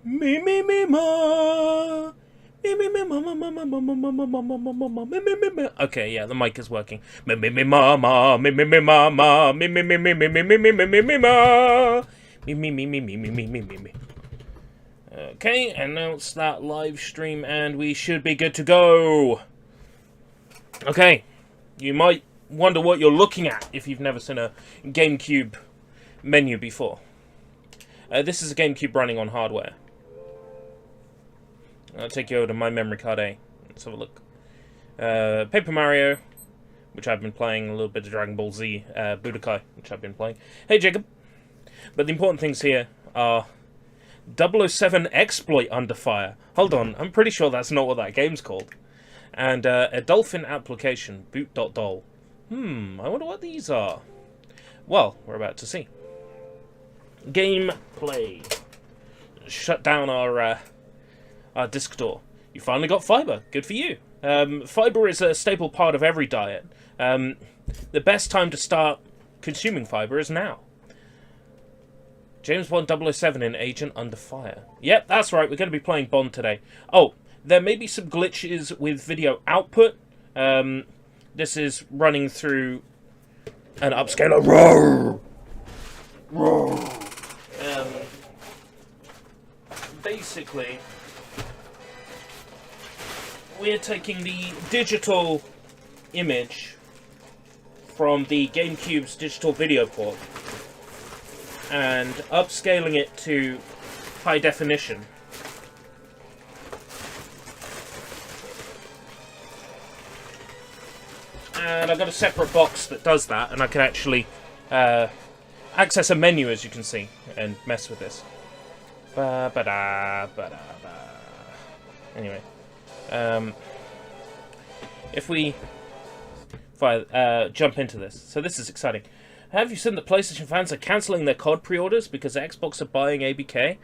Me me me ma. Me me me ma ma ma ma ma ma ma ma ma ma ma ma me me me me. Okay, yeah, the mic is working. Me me me ma ma me me me ma ma me me me me me me me me me me me ma me me me me me me me me me me. Okay, announce that live stream and we should be good to go. Okay, you might wonder what you're looking at if you've never seen a GameCube menu before. This is a GameCube running on hardware. I'll take you over to my memory card A. Let's have a look. Paper Mario, which I've been playing, a little bit of Dragon Ball Z, Budokai, which I've been playing. Hey, Jacob. But the important things here are 007 Exploit Under Fire. Hold on, I'm pretty sure that's not what that game's called. And a Dolphin application, boot.dol. I wonder what these are. Well, we're about to see. Gameplay. Shut down our disk door. You finally got fiber. Good for you. Fiber is a staple part of every diet. The best time to start consuming fiber is now. James Bond 007 in Agent Under Fire. Yep, that's right. We're going to be playing Bond today. Oh, there may be some glitches with video output. This is running through an upscaler. Roar! Roar! Basically, we're taking the digital image from the GameCube's digital video port and upscaling it to high definition. And I've got a separate box that does that, and I can actually access a menu, as you can see, and mess with this. Anyway, if we jump into this, so this is exciting. Have you seen that PlayStation fans are cancelling their COD pre-orders because Xbox are buying ABK?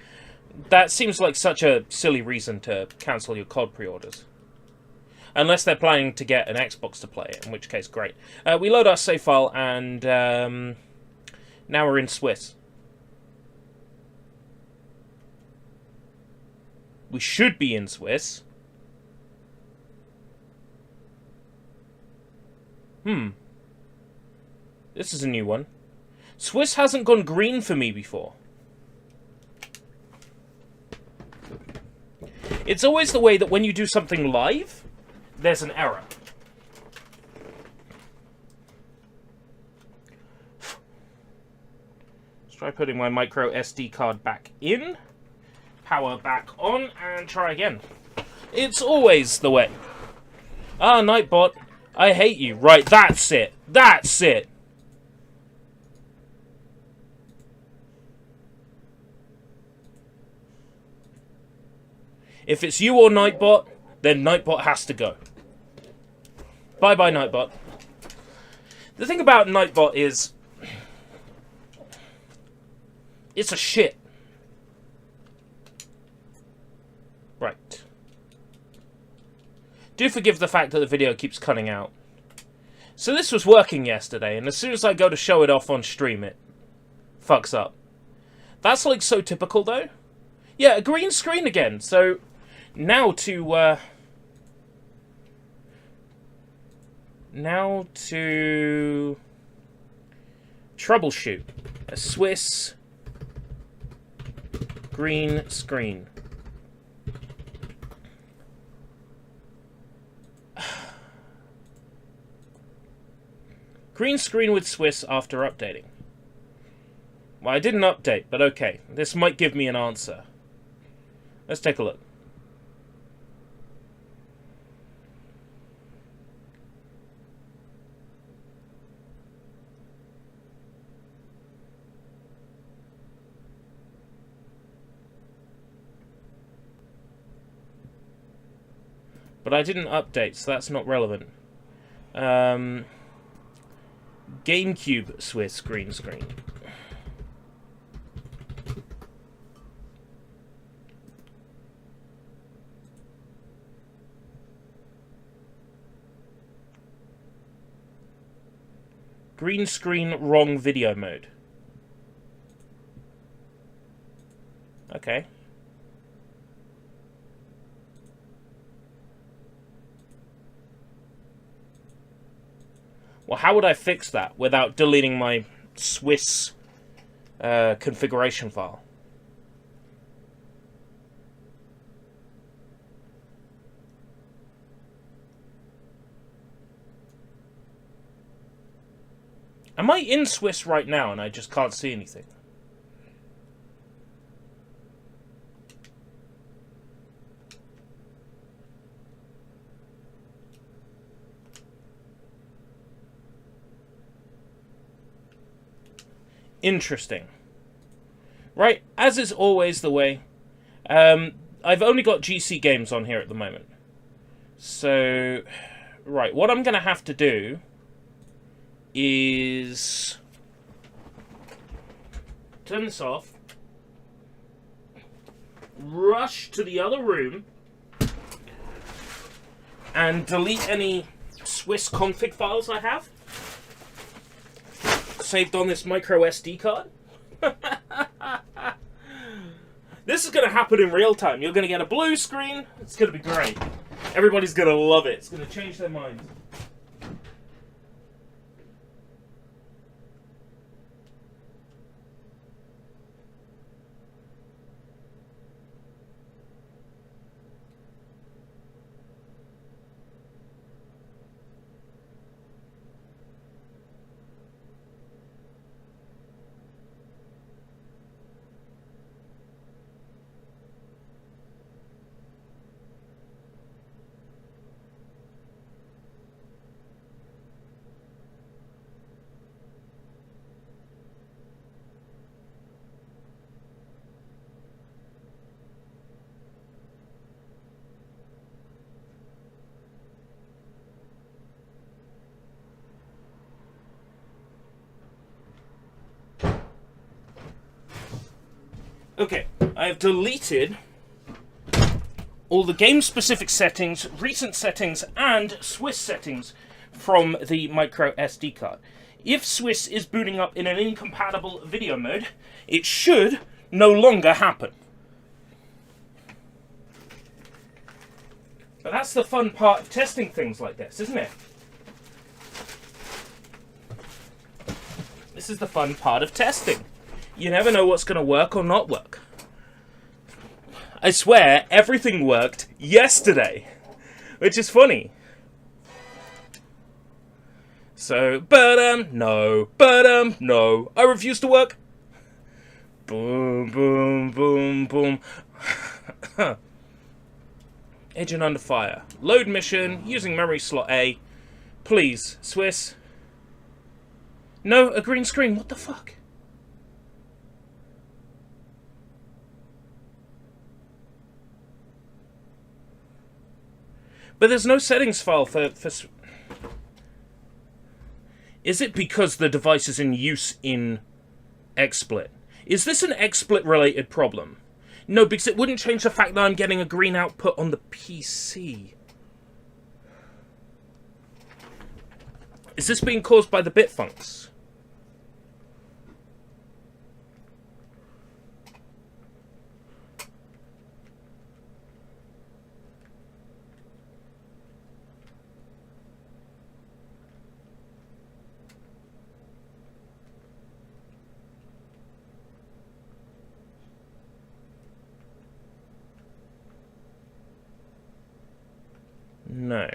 That seems like such a silly reason to cancel your COD pre-orders. Unless they're planning to get an Xbox to play it, in which case, great. We load our save file, and now we're in Swiss. We should be in Swiss. This is a new one. Swiss hasn't gone green for me before. It's always the way that when you do something live, there's an error. Let's try putting my micro SD card back in. Power back on and try again. It's always the way. Ah, Nightbot, I hate you. Right, that's it. That's it. If it's you or Nightbot, then Nightbot has to go. Bye-bye, Nightbot. The thing about Nightbot is, it's a shit. Right. Do forgive the fact that the video keeps cutting out. So this was working yesterday, and as soon as I go to show it off on stream, it fucks up. That's like so typical, though. Yeah, a green screen again. So now to troubleshoot a Swiss green screen. Green screen with Swiss after updating. Well, I didn't update, but okay. This might give me an answer. Let's take a look. But I didn't update, so that's not relevant. GameCube Swiss green screen. Green screen, wrong video mode. Okay. Well, how would I fix that without deleting my Swiss configuration file? Am I in Swiss right now and I just can't see anything? Interesting. Right, as is always the way, I've only got GC games on here at the moment. So, right, what I'm going to have to do is turn this off, rush to the other room, and delete any Swiss config files I have saved on this micro SD card. This is going to happen in real time. You're going to get a blue screen. It's going to be great. Everybody's going to love it. It's going to change their minds. Okay, I have deleted all the game-specific settings, recent settings, and Swiss settings from the micro SD card. If Swiss is booting up in an incompatible video mode, it should no longer happen. But that's the fun part of testing things like this, isn't it? This is the fun part of testing. You never know what's going to work or not work. I swear, everything worked yesterday, which is funny. So, no, no, I refuse to work. Boom, boom, boom, boom. Agent under fire. Load mission, using memory slot A. Please, Swiss. No, a green screen, what the fuck? But there's no settings file for... Is it because the device is in use in XSplit? Is this an XSplit related problem? No, because it wouldn't change the fact that I'm getting a green output on the PC. Is this being caused by the bitfunks? No.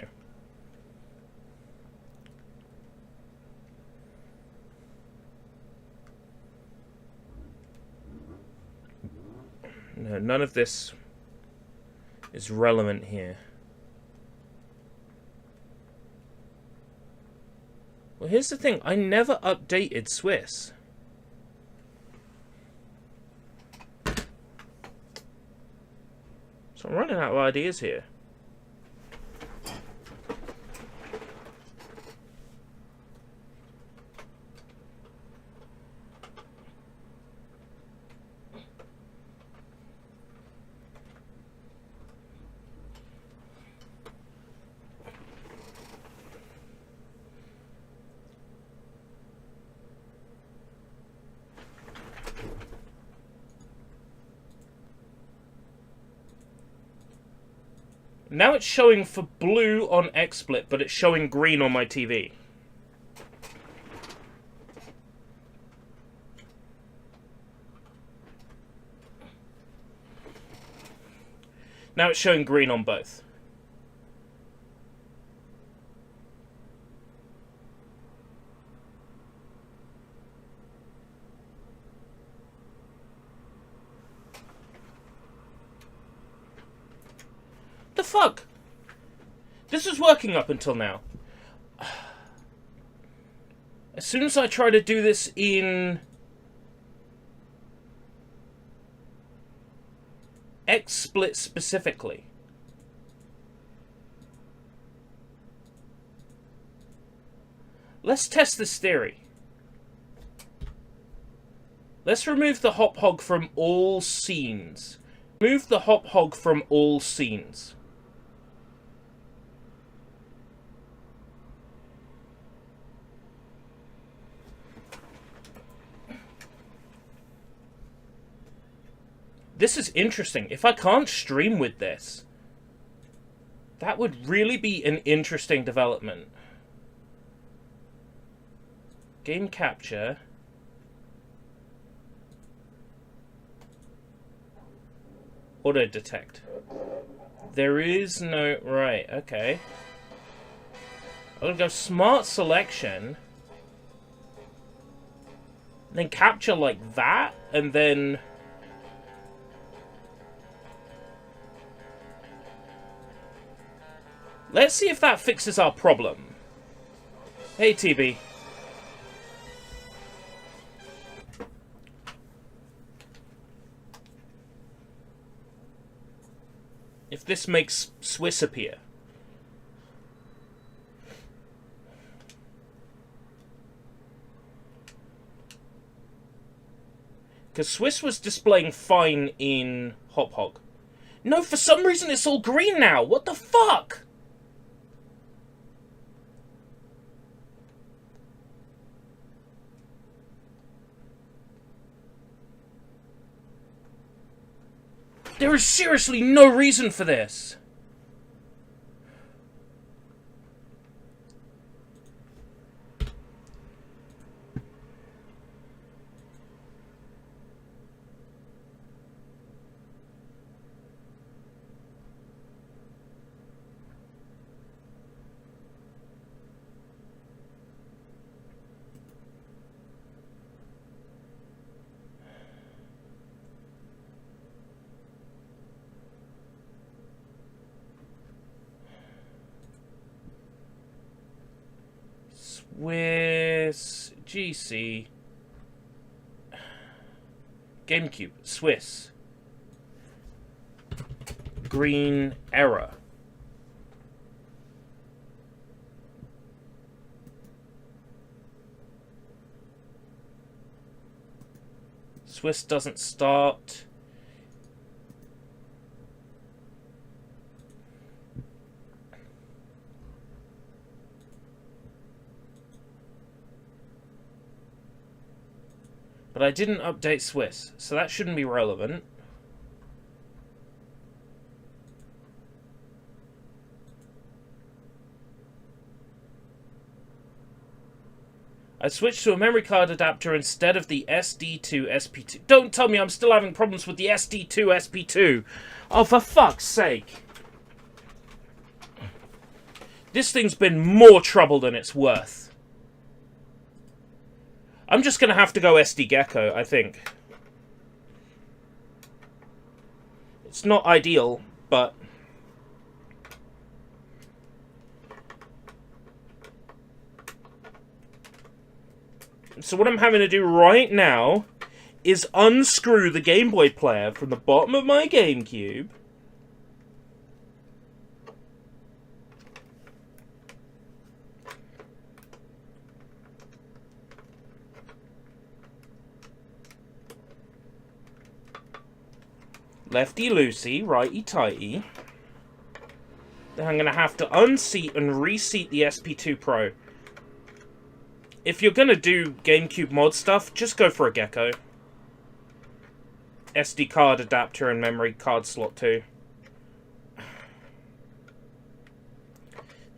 No, none of this is relevant here. Well, here's the thing. I never updated Swiss. So I'm running out of ideas here. Now it's showing for blue on XSplit, but it's showing green on my TV. Now it's showing green on both. The fuck? This was working up until now. As soon as I try to do this in XSplit specifically, let's test this theory. Let's remove the hop hog from all scenes. Remove the hop hog from all scenes. This is interesting. If I can't stream with this, that would really be an interesting development. Game capture. Auto detect. There is no... Right, okay. I'm gonna go smart selection. Then capture like that, and then... Let's see if that fixes our problem. Hey, TB. If this makes Swiss appear. Because Swiss was displaying fine in Hop Hog. No, for some reason it's all green now. What the fuck? There is seriously no reason for this. Swiss, GC, GameCube, Swiss, green, error. Swiss doesn't start. But I didn't update Swiss, so that shouldn't be relevant. I switched to a memory card adapter instead of the SD to SP2. Don't tell me I'm still having problems with the SD to SP2. Oh, for fuck's sake. This thing's been more trouble than it's worth. I'm just going to have to go SD Gecko, I think. It's not ideal, but... So what I'm having to do right now is unscrew the Game Boy player from the bottom of my GameCube. Lefty-loosey, righty-tighty. Then I'm going to have to unseat and reseat the SP2 Pro. If you're going to do GameCube mod stuff, just go for a Gecko. SD card adapter and memory card slot too.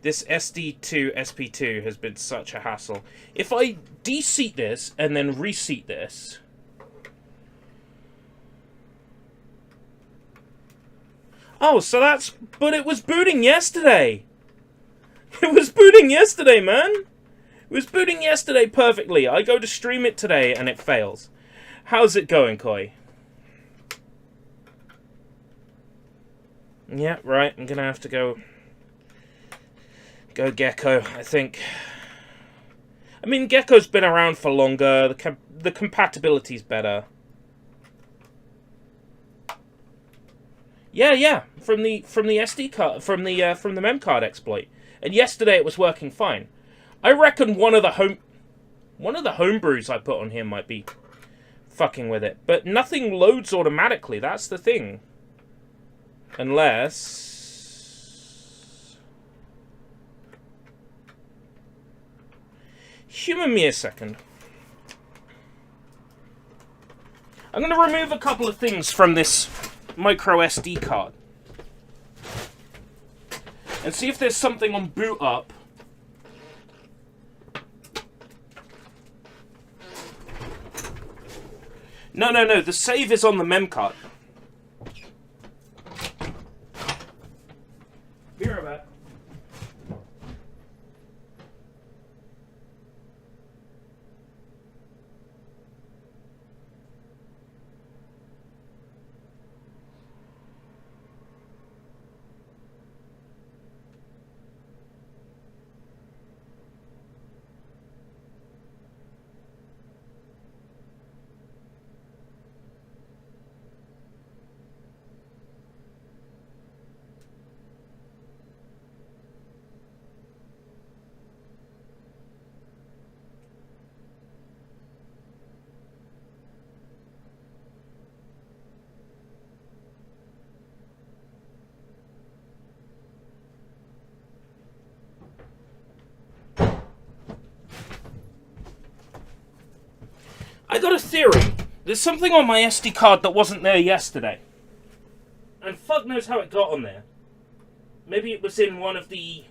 This SD to SP2 has been such a hassle. If I deseat this and then reseat this... Oh, so that's... But it was booting yesterday. It was booting yesterday, man. It was booting yesterday perfectly. I go to stream it today and it fails. How's it going, Koi? Yeah, right. I'm gonna have to go Gecko, I think. I mean, Gecko's been around for longer. The compatibility's better. Yeah, from the SD card, from the mem card exploit. And yesterday it was working fine. I reckon one of the homebrews I put on here might be fucking with it, but nothing loads automatically. That's the thing. Unless... Humour me a second. I'm going to remove a couple of things from this micro SD card. And see if there's something on boot up. No. The save is on the mem card. Be right back. I got a theory. There's something on my SD card that wasn't there yesterday. And fuck knows how it got on there. Maybe it was in one of the...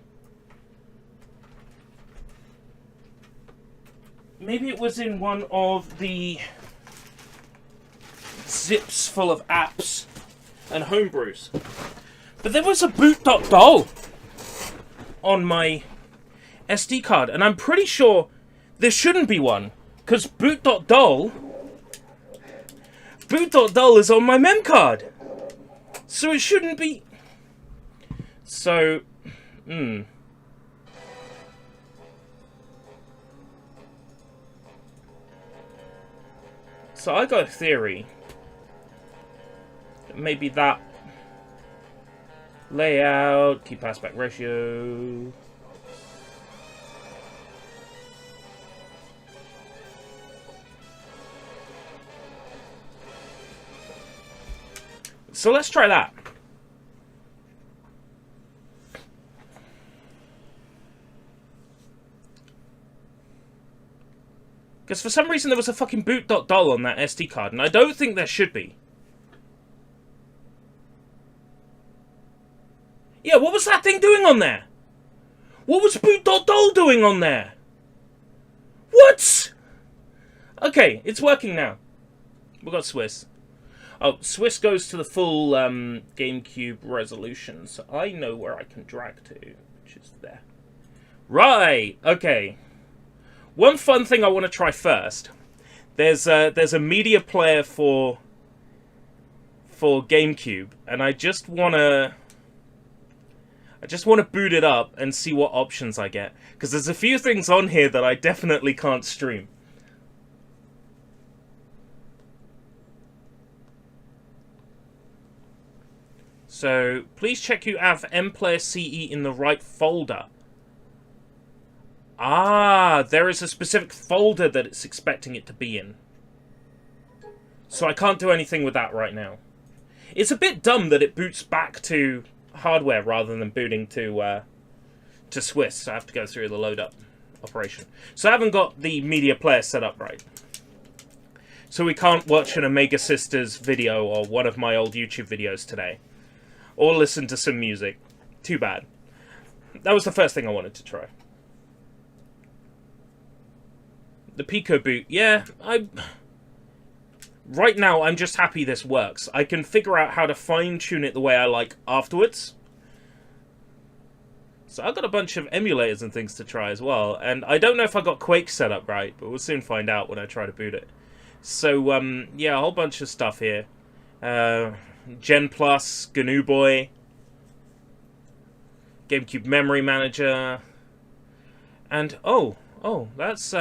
Maybe it was in one of the zips full of apps and homebrews. But there was a boot.dol on my SD card, and I'm pretty sure there shouldn't be one. Because boot.dol is on my mem card. So it shouldn't be... So... So I got a theory. Maybe that... Layout, key passback ratio... So let's try that. Because for some reason there was a fucking boot.dol on that SD card, and I don't think there should be. Yeah, what was that thing doing on there? What was boot.dol doing on there? What? Okay, it's working now. We've got Swiss. Oh, Swiss goes to the full GameCube resolution, so I know where I can drag to, which is there. Right, okay. One fun thing I want to try first. There's a media player for GameCube, and I just wanna boot it up and see what options I get, because there's a few things on here that I definitely can't stream. So, please check you have MPlayer CE in the right folder. Ah, there is a specific folder that it's expecting it to be in. So I can't do anything with that right now. It's a bit dumb that it boots back to hardware rather than booting to Swiss. So I have to go through the load up operation. So I haven't got the media player set up right. So we can't watch an Omega Sisters video or one of my old YouTube videos today. Or listen to some music. Too bad. That was the first thing I wanted to try. The Pico boot. Yeah, Right now, I'm just happy this works. I can figure out how to fine-tune it the way I like afterwards. So I've got a bunch of emulators and things to try as well. And I don't know if I got Quake set up right, but we'll soon find out when I try to boot it. So, yeah, a whole bunch of stuff here. Gen Plus, GNU Boy, GameCube Memory Manager, and, oh, that's,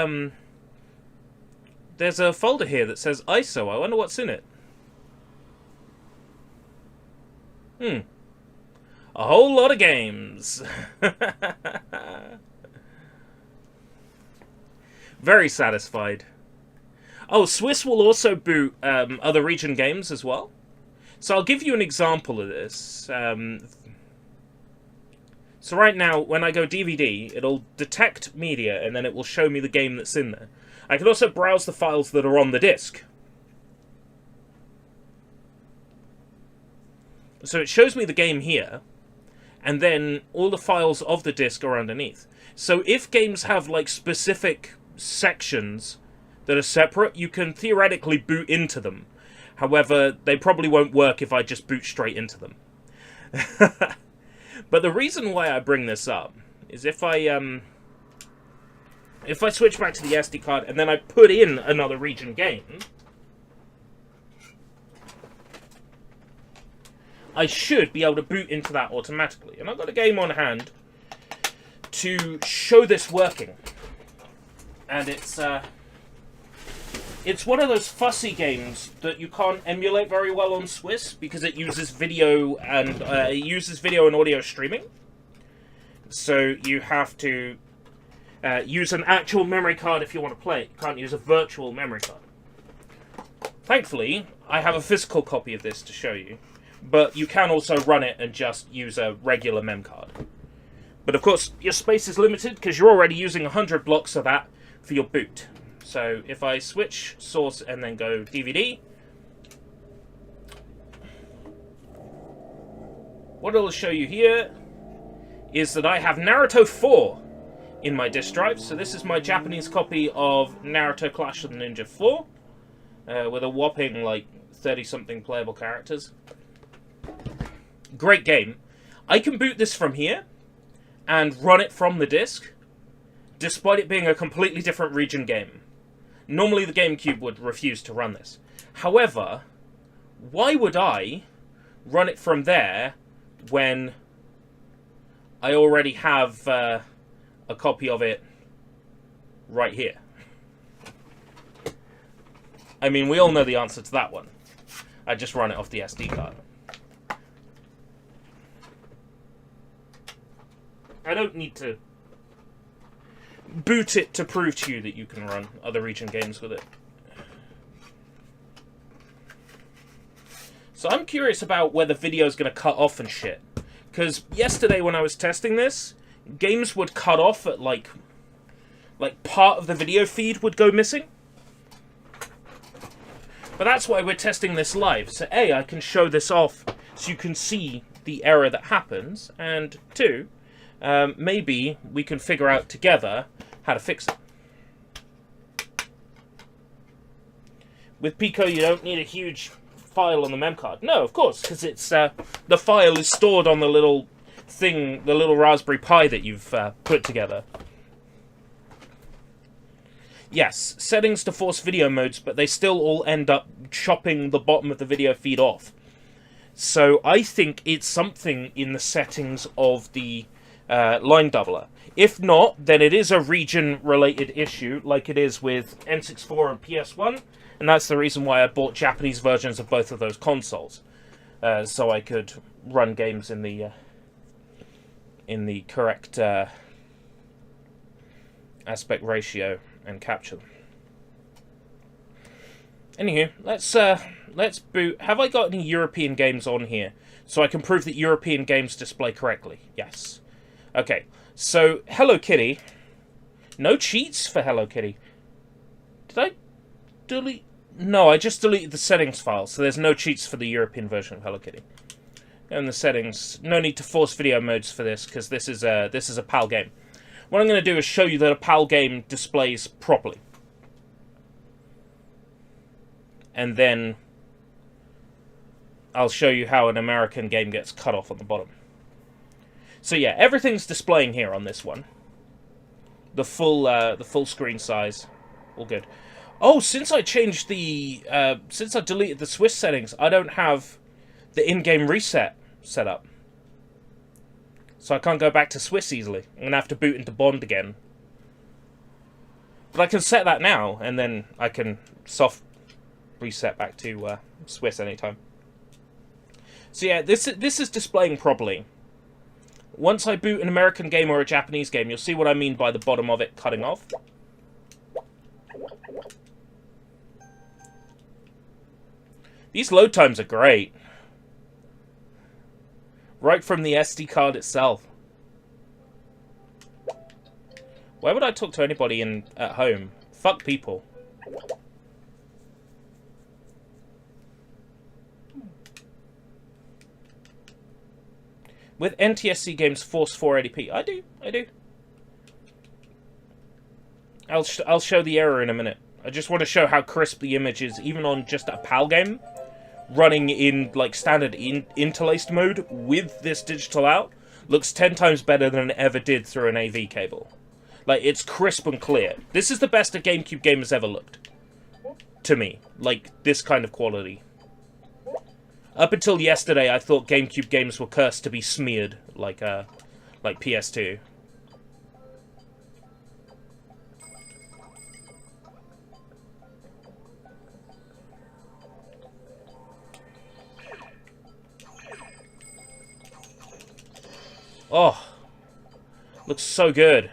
there's a folder here that says ISO. I wonder what's in it. A whole lot of games. Very satisfied. Oh, Swiss will also boot other region games as well. So I'll give you an example of this. So right now, when I go DVD, it'll detect media, and then it will show me the game that's in there. I can also browse the files that are on the disc. So it shows me the game here, and then all the files of the disc are underneath. So if games have, like, specific sections that are separate, you can theoretically boot into them. However, they probably won't work if I just boot straight into them. But the reason why I bring this up is if I switch back to the SD card and then I put in another region game, I should be able to boot into that automatically. And I've got a game on hand to show this working. And it's one of those fussy games that you can't emulate very well on Swiss because it uses video and audio streaming. So you have to use an actual memory card if you want to play it. You can't use a virtual memory card. Thankfully, I have a physical copy of this to show you, but you can also run it and just use a regular mem card. But of course, your space is limited because you're already using 100 blocks of that for your boot. So if I switch source and then go DVD, what it'll show you here is that I have Naruto 4 in my disk drive. So this is my Japanese copy of Naruto Clash of the Ninja 4 with a whopping like 30-something playable characters. Great game. I can boot this from here and run it from the disc, despite it being a completely different region game. Normally the GameCube would refuse to run this. However, why would I run it from there when I already have a copy of it right here? I mean, we all know the answer to that one. I just run it off the SD card. I don't need to boot it to prove to you that you can run other region games with it. So I'm curious about whether video's going to cut off and shit. Because yesterday when I was testing this, games would cut off at like part of the video feed would go missing. But that's why we're testing this live. So A, I can show this off so you can see the error that happens. And 2, maybe we can figure out together how to fix it. With Pico, you don't need a huge file on the mem card. No, of course, because it's the file is stored on the little thing, the little Raspberry Pi that you've put together. Yes, settings to force video modes, but they still all end up chopping the bottom of the video feed off. So I think it's something in the settings of the line doubler. If not, then it is a region-related issue, like it is with N64 and PS1, and that's the reason why I bought Japanese versions of both of those consoles, so I could run games in the correct aspect ratio and capture them. Anywho, let's boot. Have I got any European games on here so I can prove that European games display correctly? Yes. Okay, so Hello Kitty. No cheats for Hello Kitty. Did I delete? No, I just deleted the settings file, so there's no cheats for the European version of Hello Kitty. And the settings, no need to force video modes for this, because this is a PAL game. What I'm going to do is show you that a PAL game displays properly. and then I'll show you how an American game gets cut off on the bottom. So yeah, everything's displaying here on this one. The full screen size, all good. Oh, since I changed since I deleted the Swiss settings, I don't have the in-game reset set up. So I can't go back to Swiss easily. I'm going to have to boot into Bond again. But I can set that now, and then I can soft reset back to Swiss anytime. So yeah, this is displaying properly. Once I boot an American game or a Japanese game, you'll see what I mean by the bottom of it cutting off. These load times are great. Right from the SD card itself. Why would I talk to anybody at home? Fuck people. With NTSC games force 480p. I do. I'll show the error in a minute. I just want to show how crisp the image is, even on just a PAL game. Running in like standard interlaced mode with this digital out looks 10 times better than it ever did through an AV cable. Like, it's crisp and clear. This is the best a GameCube game has ever looked. To me. Like, this kind of quality. Up until yesterday, I thought GameCube games were cursed to be smeared like PS2. Oh, looks so good.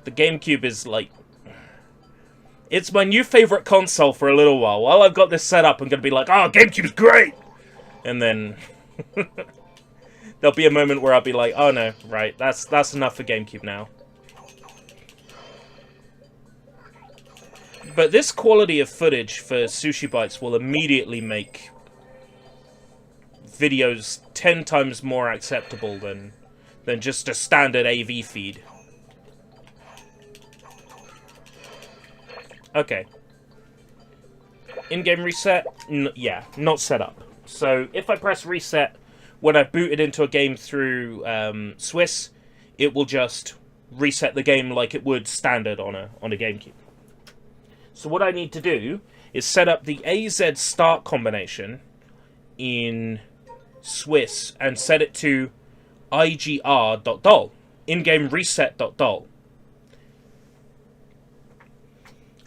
The GameCube is like... It's my new favorite console for a little while. While I've got this set up, I'm going to be like, oh, GameCube's great! And then... there'll be a moment where I'll be like, oh no, right, that's enough for GameCube now. But this quality of footage for Sushi Bites will immediately make videos 10 times more acceptable than just a standard AV feed. Okay. In-game reset? Yeah, not set up. So if I press reset, when I boot it into a game through Swiss, it will just reset the game like it would standard on a GameCube. So what I need to do is set up the AZ start combination in Swiss and set it to igr.dol, in-game reset.dol.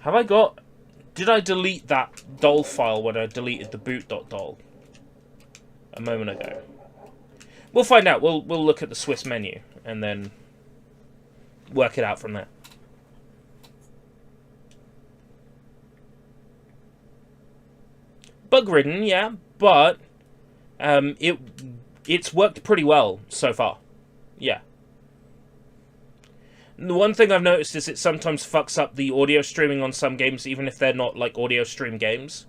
Have I got... Did I delete that dol file when I deleted the boot.dol a moment ago? We'll find out. We'll look at the Swiss menu and then work it out from there. Bug-ridden, yeah, but it's worked pretty well so far. Yeah. The one thing I've noticed is it sometimes fucks up the audio streaming on some games, even if they're not like audio stream games.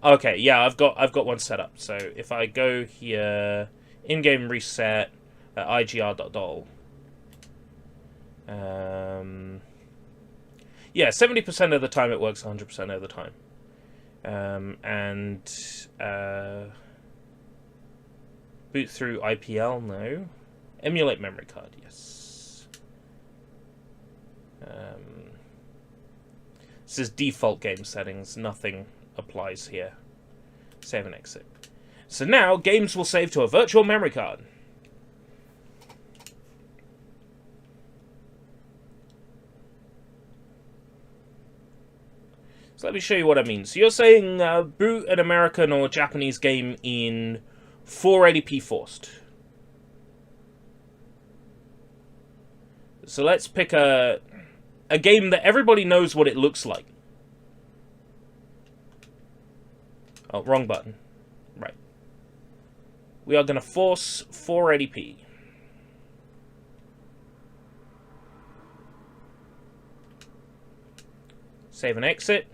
Okay, yeah, I've got one set up. So if I go here, in-game reset at igr.dol. Yeah, 70% of the time it works 100% of the time. Boot through IPL, no. Emulate memory card, yes. This is default game settings, nothing applies here. Save and exit. So now, games will save to a virtual memory card. So let me show you what I mean. So you're saying boot an American or Japanese game in 480p forced. So let's pick a game that everybody knows what it looks like. Oh, wrong button. Right. We are going to force 480p. Save and exit.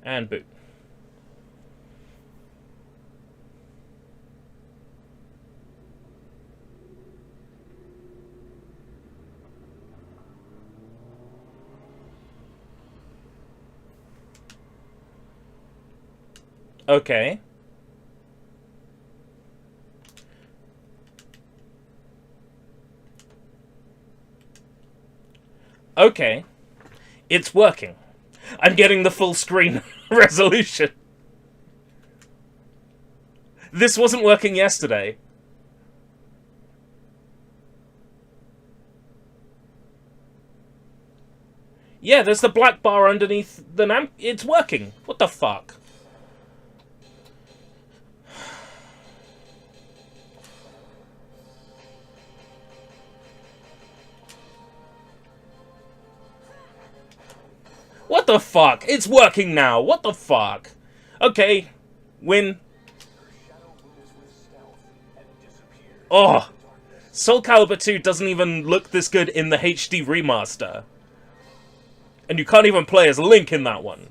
And boot. Okay. Okay. It's working. I'm getting the full screen resolution. This wasn't working yesterday. Yeah, there's the black bar underneath the namp. It's working. What the fuck? What the fuck? It's working now. What the fuck? Okay. Win. Oh. Soul Calibur 2 doesn't even look this good in the HD remaster. And you can't even play as Link in that one.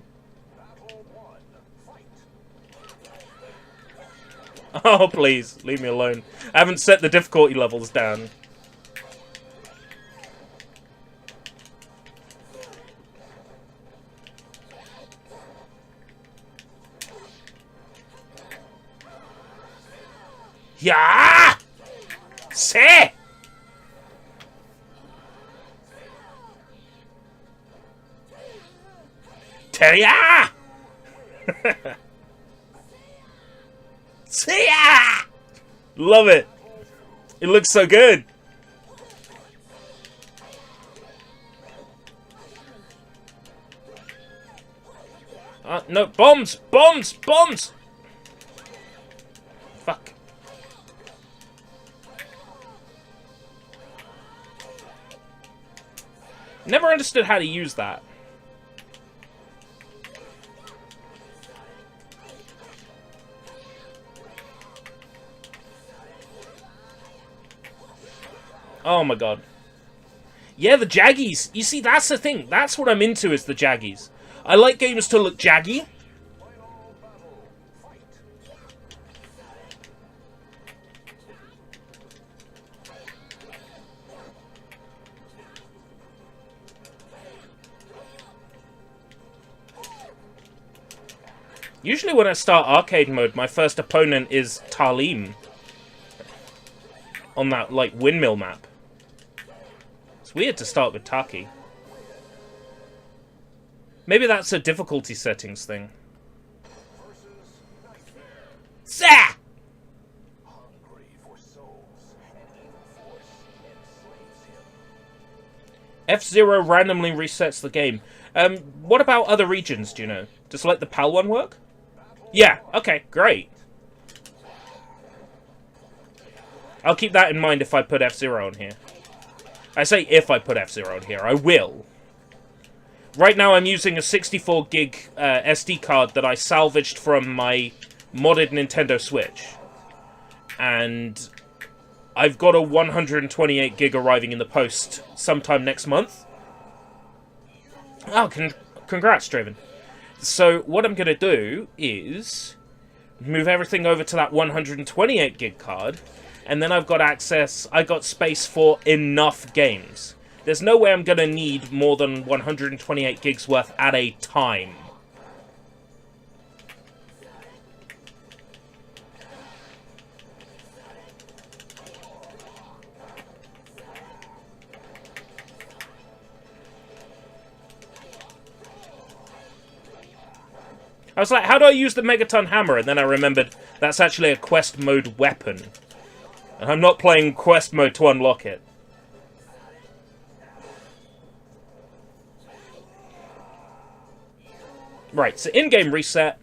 Oh, please. Leave me alone. I haven't set the difficulty levels down. Yeah! Say! Tell ya! See ya! Love it. It looks so good. No, bombs! Bombs! Bombs! Fuck. Never understood how to use that. Oh my god. Yeah, the jaggies. You see, that's the thing. That's what I'm into, is the jaggies. I like games to look jaggy. Usually when I start arcade mode, my first opponent is Talim. On that, like, windmill map. It's weird to start with Taki. Maybe that's a difficulty settings thing. Sah! F-Zero randomly resets the game. What about other regions, do you know? Does, like, the PAL one work? Yeah, okay, great. I'll keep that in mind if I put F-Zero on here. I say if I put F-Zero on here. I will. Right now I'm using a 64 gig SD card that I salvaged from my modded Nintendo Switch. And I've got a 128 gig arriving in the post sometime next month. Oh, congrats, Draven. So what I'm going to do is move everything over to that 128 gig card, and then I've got I got space for enough games. There's no way I'm going to need more than 128 gigs worth at a time. I was like, how do I use the Megaton Hammer? And then I remembered that's actually a quest mode weapon. And I'm not playing quest mode to unlock it. Right, so in-game reset.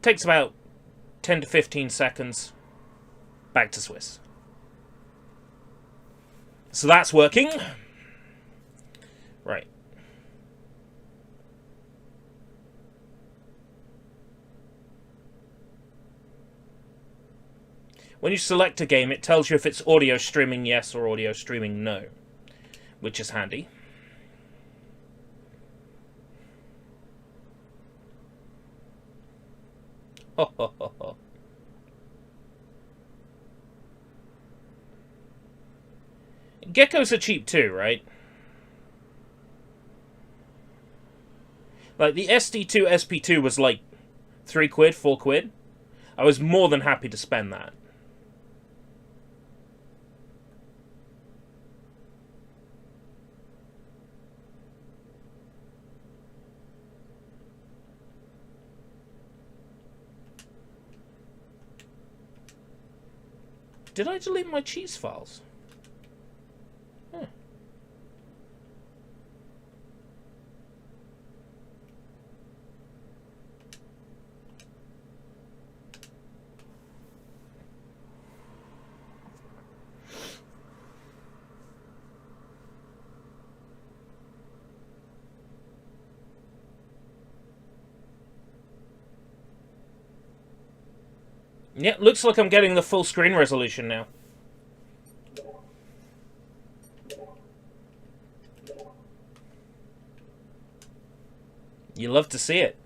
Takes about 10 to 15 seconds. Back to Swiss. So that's working. Right. When you select a game, it tells you if it's audio streaming yes or audio streaming no, which is handy. Ho, ho, ho, ho. Geckos are cheap too, right? Like, the SD2 SP2 was like £3, £4. I was more than happy to spend that. Did I delete my cheese files? Huh. Yeah, looks like I'm getting the full screen resolution now. You love to see it.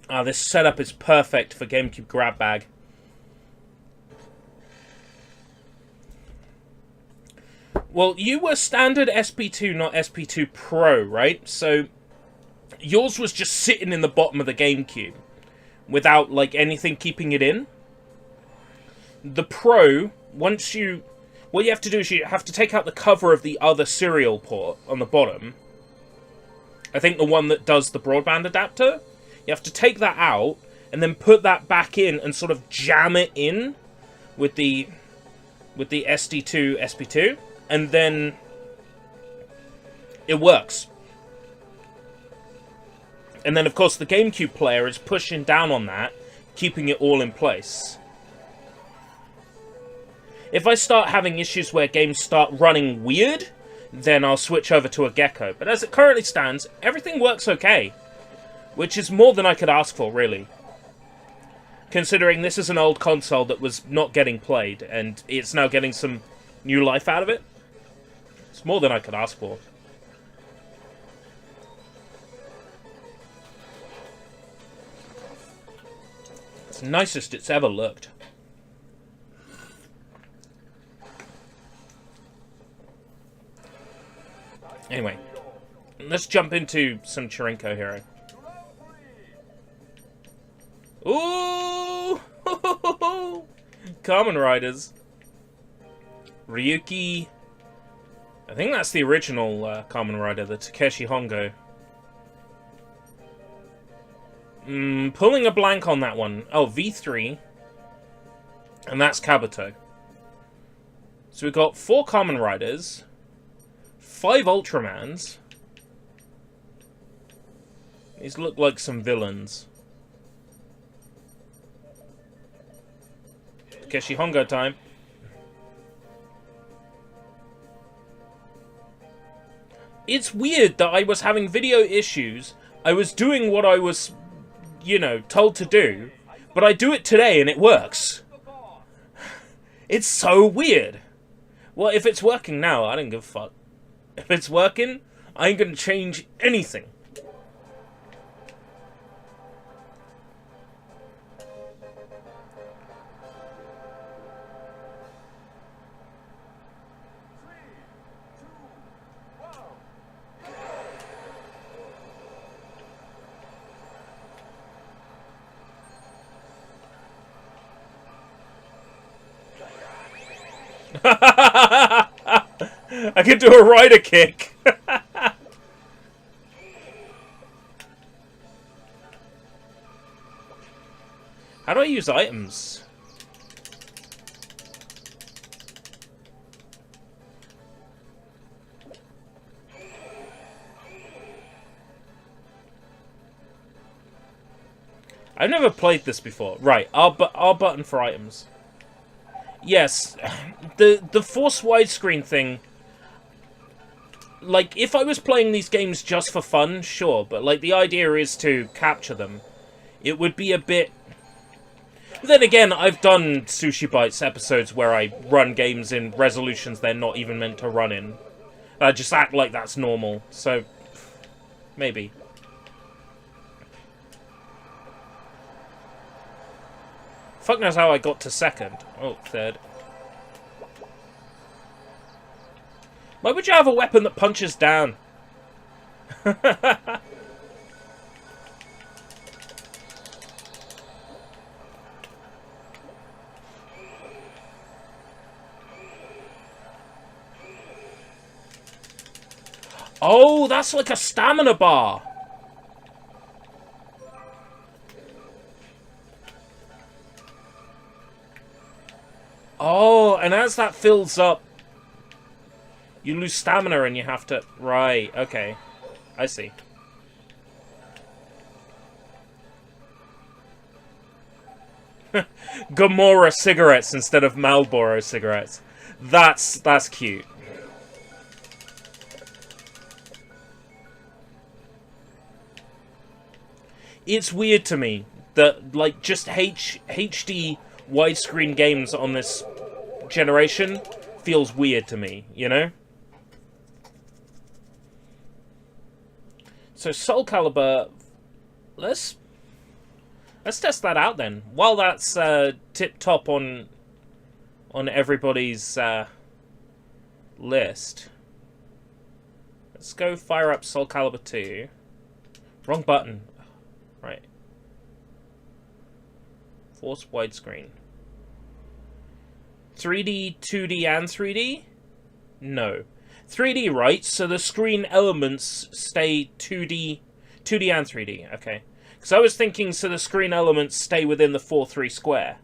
Ah, this setup is perfect for GameCube grab bag. Well, you were standard SP2, not SP2 Pro, right? So, yours was just sitting in the bottom of the GameCube, without, like, anything keeping it in. The Pro, once you... What you have to do is you have to take out the cover of the other serial port on the bottom. I think the one that does the broadband adapter. You have to take that out, and then put that back in and sort of jam it in with the SD2 SP2. And then it works. And then, of course, the GameCube player is pushing down on that, keeping it all in place. If I start having issues where games start running weird, then I'll switch over to a Gecko. But as it currently stands, everything works okay. Which is more than I could ask for, really. Considering this is an old console that was not getting played, and it's now getting some new life out of it. It's more than I could ask for. It's the nicest it's ever looked. Anyway, let's jump into some Chirinko Hero. Ooh! Kamen Riders. Ryuki... I think that's the original Kamen Rider, the Takeshi Hongo. Pulling a blank on that one. Oh, V3. And that's Kabuto. So we've got 4 Kamen Riders, 5 Ultramans. These look like some villains. Takeshi Hongo time. It's weird that I was having video issues. I was doing what I was, you know, told to do. But I do it today and it works. It's so weird. Well, if it's working now, I don't give a fuck. If it's working, I ain't gonna change anything. I can do a rider kick. How do I use items? I've never played this before. Right, R button for items. Yes, the Force widescreen thing, like, if I was playing these games just for fun, sure, but, like, the idea is to capture them. It would be a bit... Then again, I've done Sushi Bites episodes where I run games in resolutions they're not even meant to run in. I just act like that's normal, so... maybe. Fuck knows how I got to second. Oh, third. Why would you have a weapon that punches down? Oh, that's like a stamina bar. Oh, and as that fills up, you lose stamina and you have to... Right, okay. I see. Gamora cigarettes instead of Marlboro cigarettes. That's cute. It's weird to me that, like, just HD widescreen games on this generation feels weird to me, you know? So Soul Calibur, let's test that out then. While that's tip top on everybody's list, let's go fire up Soul Calibur 2. Wrong button. Right. Force widescreen. 3D, 2D, and 3D? No. 3D, right? So the screen elements stay 2D and 3D. Okay. Because I was thinking, so the screen elements stay within the 4:3 square.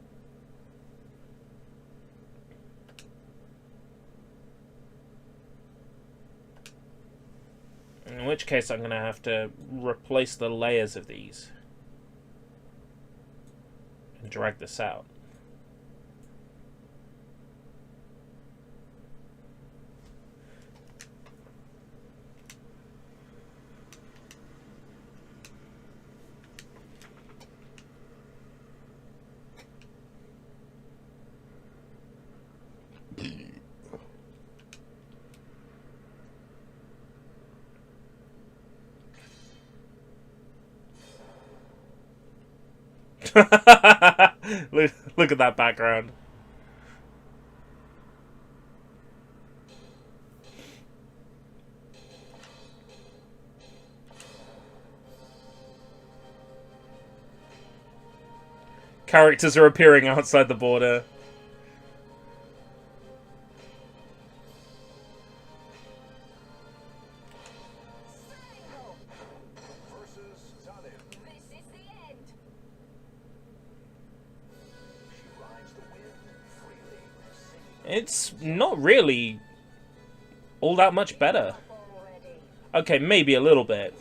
In which case, I'm going to have to replace the layers of these and drag this out. Look at that background. Characters are appearing outside the border. It's not really all that much better. Okay, maybe a little bit.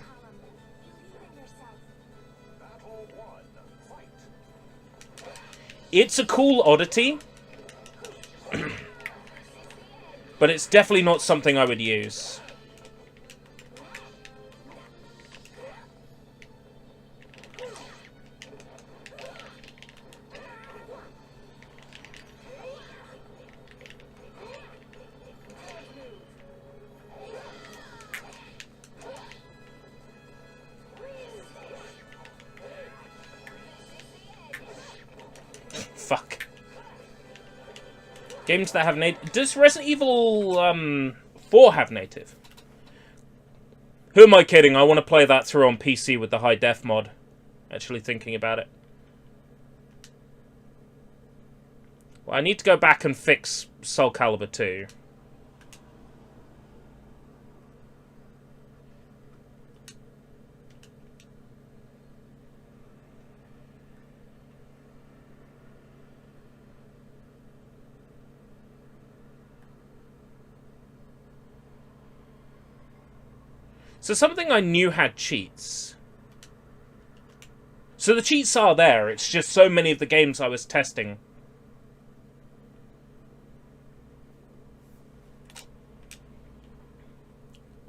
It's a cool oddity, but it's definitely not something I would use. Fuck. Games that have native... Does Resident Evil 4 have native? Who am I kidding? I want to play that through on PC with the high def mod. Actually thinking about it. Well, I need to go back and fix Soul Calibur 2. So something I knew had cheats. So the cheats are there, it's just so many of the games I was testing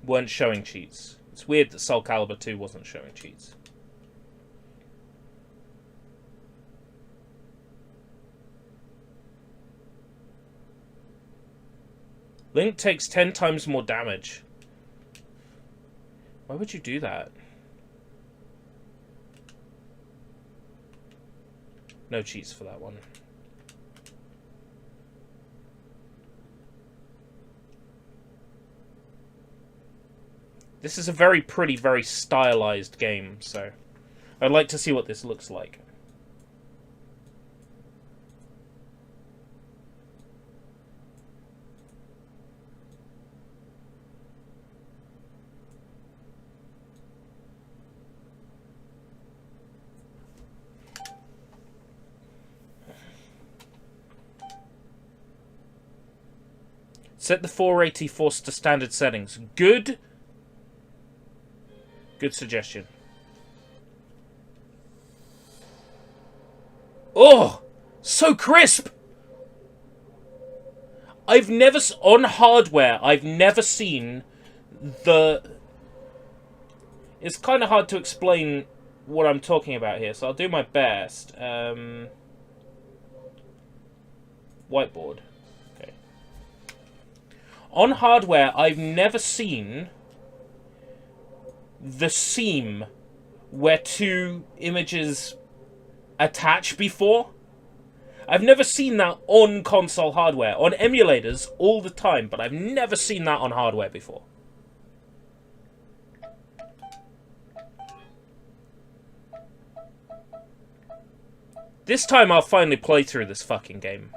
weren't showing cheats. It's weird that Soul Calibur 2 wasn't showing cheats. Link takes 10 times more damage. Why would you do that? No cheats for that one. This is a very pretty, very stylized game, so I'd like to see what this looks like. Set the 480 force to standard settings. Good suggestion. Oh, so crisp. On hardware, I've never seen the... It's kind of hard to explain what I'm talking about here, so I'll do my best. Whiteboard. Okay. On hardware, I've never seen the seam where two images attach before. I've never seen that on console hardware. On emulators, all the time, but I've never seen that on hardware before. This time I'll finally play through this fucking game.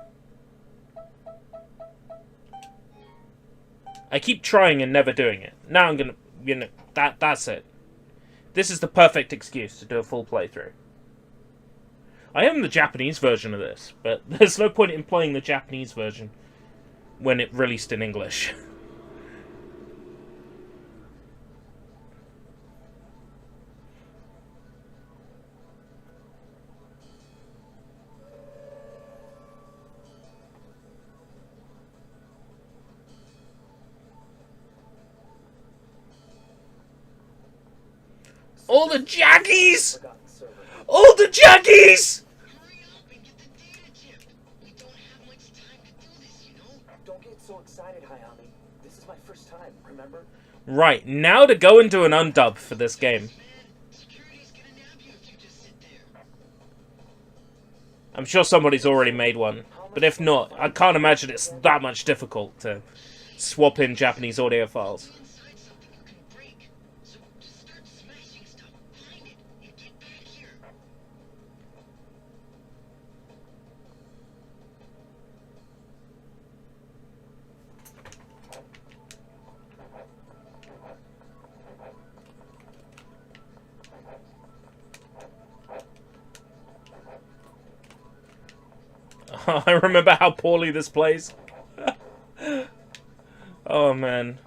I keep trying and never doing it. Now I'm gonna, that's it. This is the perfect excuse to do a full playthrough. I am the Japanese version of this, but there's no point in playing the Japanese version when it released in English. All the jackies! All the jackies! Hurry up and get the data chip. We don't have much time to do this, you know? Don't get so excited, Hayami. This is my first time, remember? Right, now to go and do an undub for this game. Security's gonna nab you if you just sit there. I'm sure somebody's already made one, but if not, I can't imagine it's that much difficult to swap in Japanese audio files. Inside something you can break. So just start smashing stuff. Find it and get back here. I remember how poorly this plays. Oh man.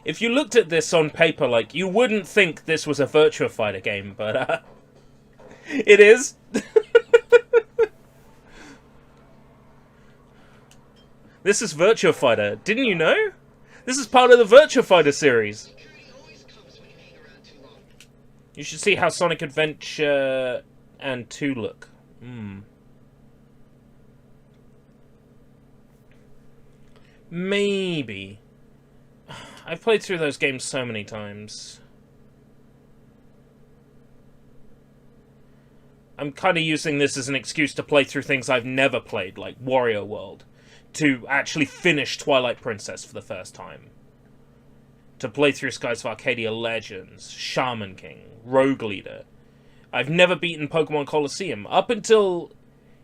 If you looked at this on paper, like, you wouldn't think this was a Virtua Fighter game, but it is. This is Virtua Fighter. Didn't you know? This is part of the Virtua Fighter series. Security always comes when you hang around too long. You should see how Sonic Adventure and 2 look. Maybe. I've played through those games so many times. I'm kind of using this as an excuse to play through things I've never played, like Wario World. To actually finish Twilight Princess for the first time. To play through Skies of Arcadia Legends, Shaman King, Rogue Leader. I've never beaten Pokemon Colosseum. Up until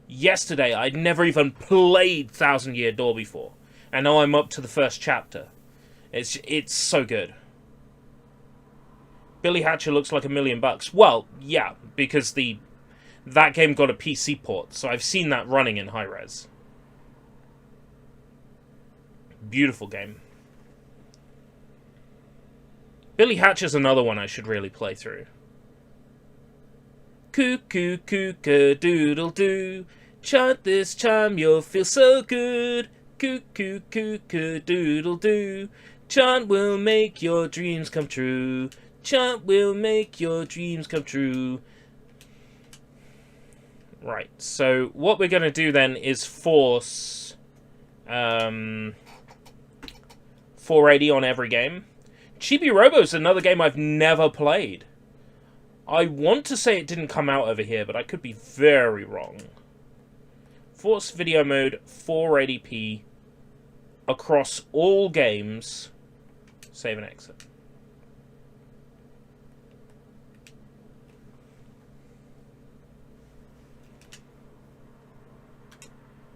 yesterday, I'd never even played Thousand Year Door before. And now I'm up to the first chapter. It's so good. Billy Hatcher looks like $1 million. Well, yeah, because that game got a PC port, so I've seen that running in high res. Beautiful game. Billy Hatcher's another one I should really play through. Cuckoo, cuckoo, doodle doo. Chant this chime, you'll feel so good. Cuckoo, cuckoo, doodle doo. Chant will make your dreams come true. Chant will make your dreams come true. Right, so what we're going to do then is force 480 on every game. Chibi Robo is another game I've never played. I want to say it didn't come out over here, but I could be very wrong. Force video mode 480p across all games. Save and exit.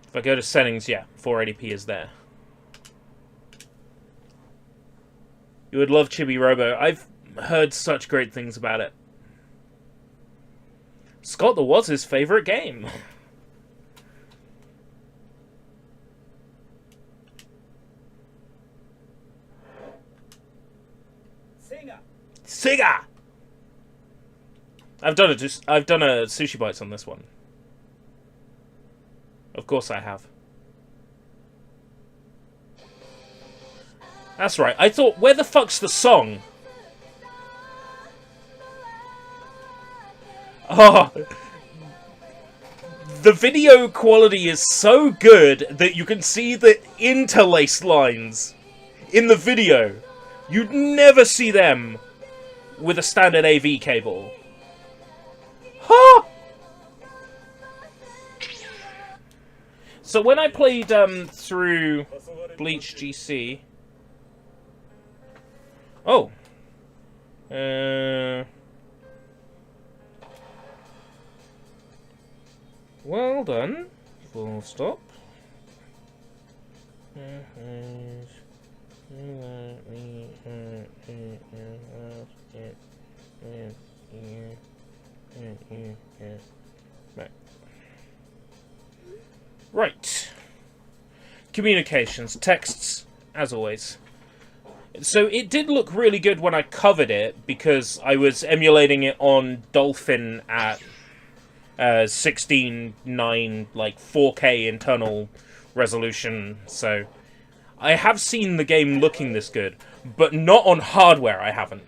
If I go to settings, yeah, 480p is there. You would love Chibi Robo. I've heard such great things about it. Scott, that was his favorite game. Sega. I've done a Sushi Bites on this one. Of course I have. That's right. I thought, where the fuck's the song? Oh, the video quality is so good that you can see the interlaced lines in the video. You'd never see them with a standard AV cable. Huh! So when I played through Bleach GC... Oh. Well done. Full stop. Right. Communications. Texts, as always. So it did look really good when I covered it, because I was emulating it on Dolphin at 16:9, like 4K internal resolution. So I have seen the game looking this good, but not on hardware. I haven't.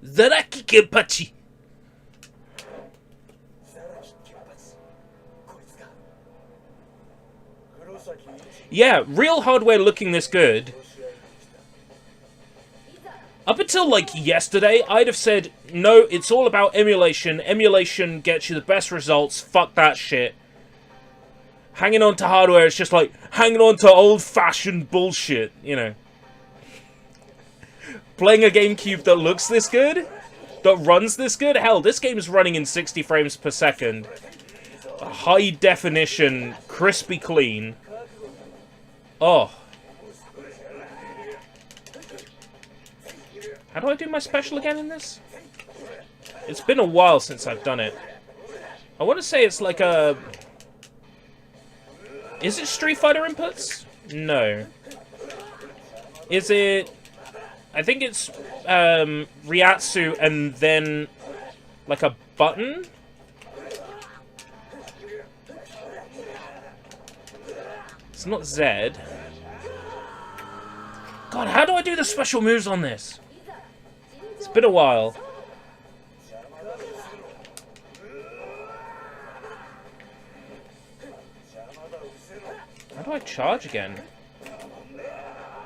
Zaraki Kenpachi. Yeah, real hardware looking this good. Up until, like, yesterday, I'd have said, no, it's all about emulation. Emulation gets you the best results. Fuck that shit. Hanging on to hardware is just like hanging on to old-fashioned bullshit, you know. Playing a GameCube that looks this good, that runs this good. Hell, this game is running in 60 frames per second. High definition, crispy clean. Oh. How do I do my special again in this? It's been a while since I've done it. I want to say it's like a... Is it Street Fighter inputs? No. Is it... I think it's Ryatsu and then like a button? It's not Z. God, how do I do the special moves on this? It's been a while. How do I charge again?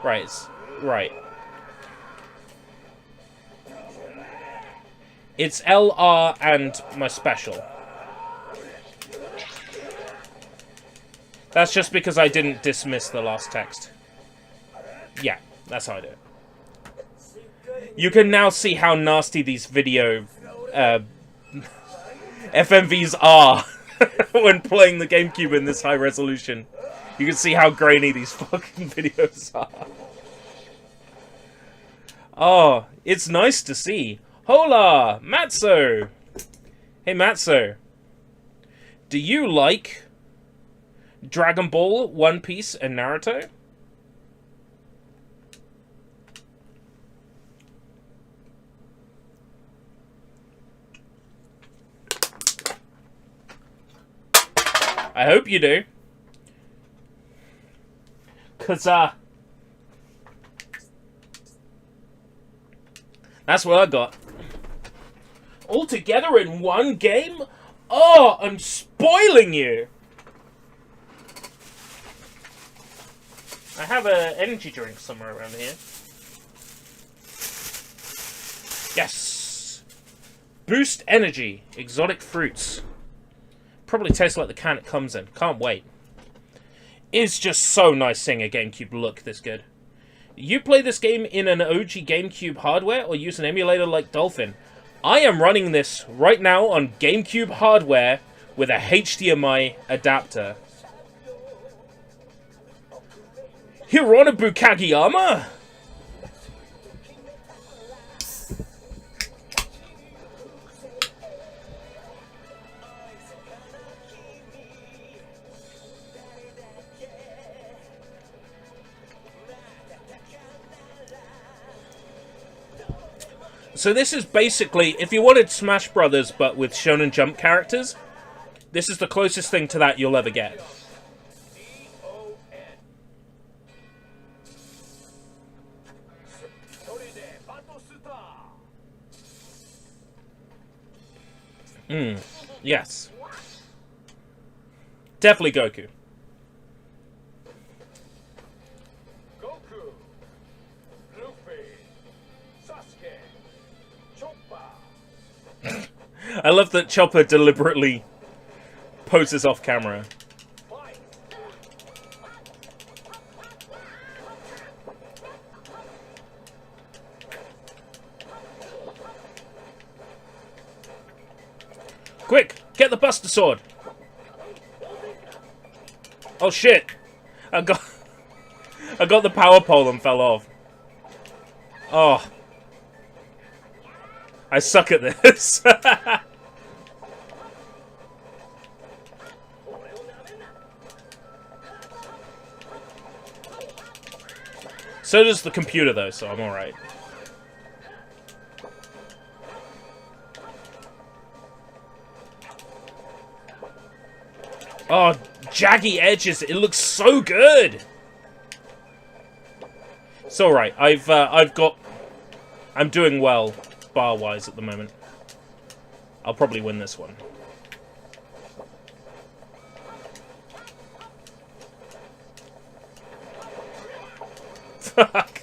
Right, right. It's LR and my special. That's just because I didn't dismiss the last text. Yeah, that's how I do it. You can now see how nasty these video FMVs are when playing the GameCube in this high resolution. You can see how grainy these fucking videos are. Oh, it's nice to see. Hola, Matzo! Hey, Matzo. Do you like Dragon Ball, One Piece, and Naruto? I hope you do. Cause that's what I got. All together in one game? Oh, I'm spoiling you! I have an energy drink somewhere around here. Yes! Boost energy. Exotic fruits. Probably tastes like the can it comes in. Can't wait. It's just so nice seeing a GameCube look this good. You play this game in an OG GameCube hardware or use an emulator like Dolphin? I am running this right now on GameCube hardware with a HDMI adapter. Hironobu Kageyama? So this is basically, if you wanted Smash Brothers but with Shonen Jump characters, this is the closest thing to that you'll ever get. Yes. Definitely Goku. I love that Chopper deliberately poses off camera. Quick, get the Buster Sword. Oh shit! I got the power pole and fell off. Oh. I suck at this. So does the computer though, so I'm alright. Oh, jaggy edges. It looks so good. It's alright. I'm doing well bar-wise at the moment. I'll probably win this one. Fuck.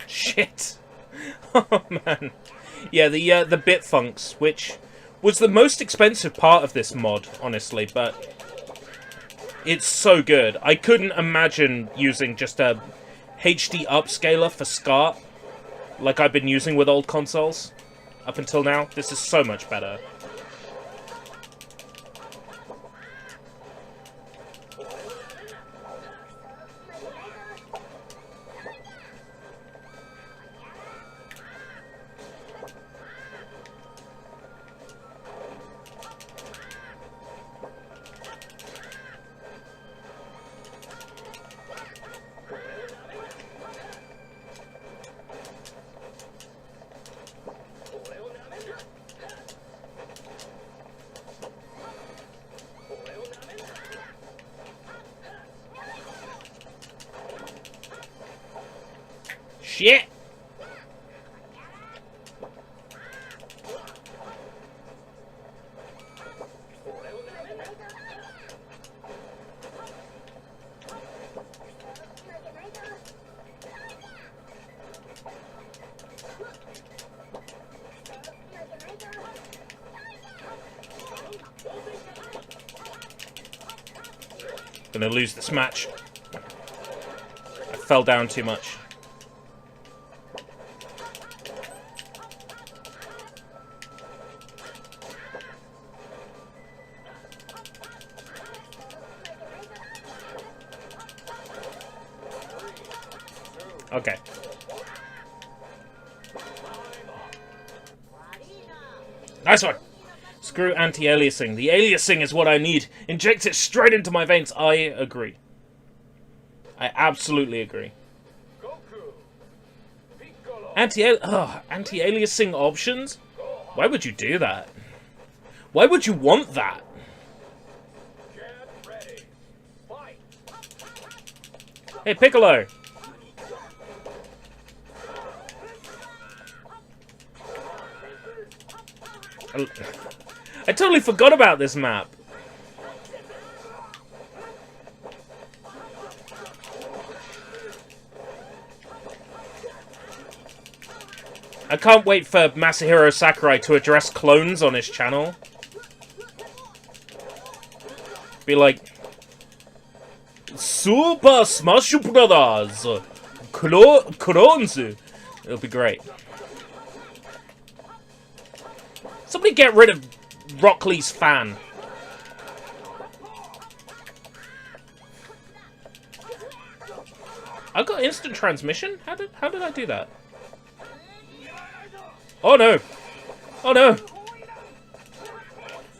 Shit. Oh man. Yeah, the bit funks, which was the most expensive part of this mod, honestly, but it's so good. I couldn't imagine using just a HD upscaler for SCART like I've been using with old consoles up until now. This is so much better. Shit! Gonna lose this match. I fell down too much. Okay. Nice one! Screw anti-aliasing. The aliasing is what I need. Inject it straight into my veins. I agree. I absolutely agree. Anti-aliasing options? Why would you do that? Why would you want that? Get ready. Fight. Hey, Piccolo! I totally forgot about this map. I can't wait for Masahiro Sakurai to address clones on his channel. Be like, Super Smash Brothers clones. It'll be great. Somebody get rid of Rockley's fan. I got instant transmission? How did I do that? Oh no! Oh no!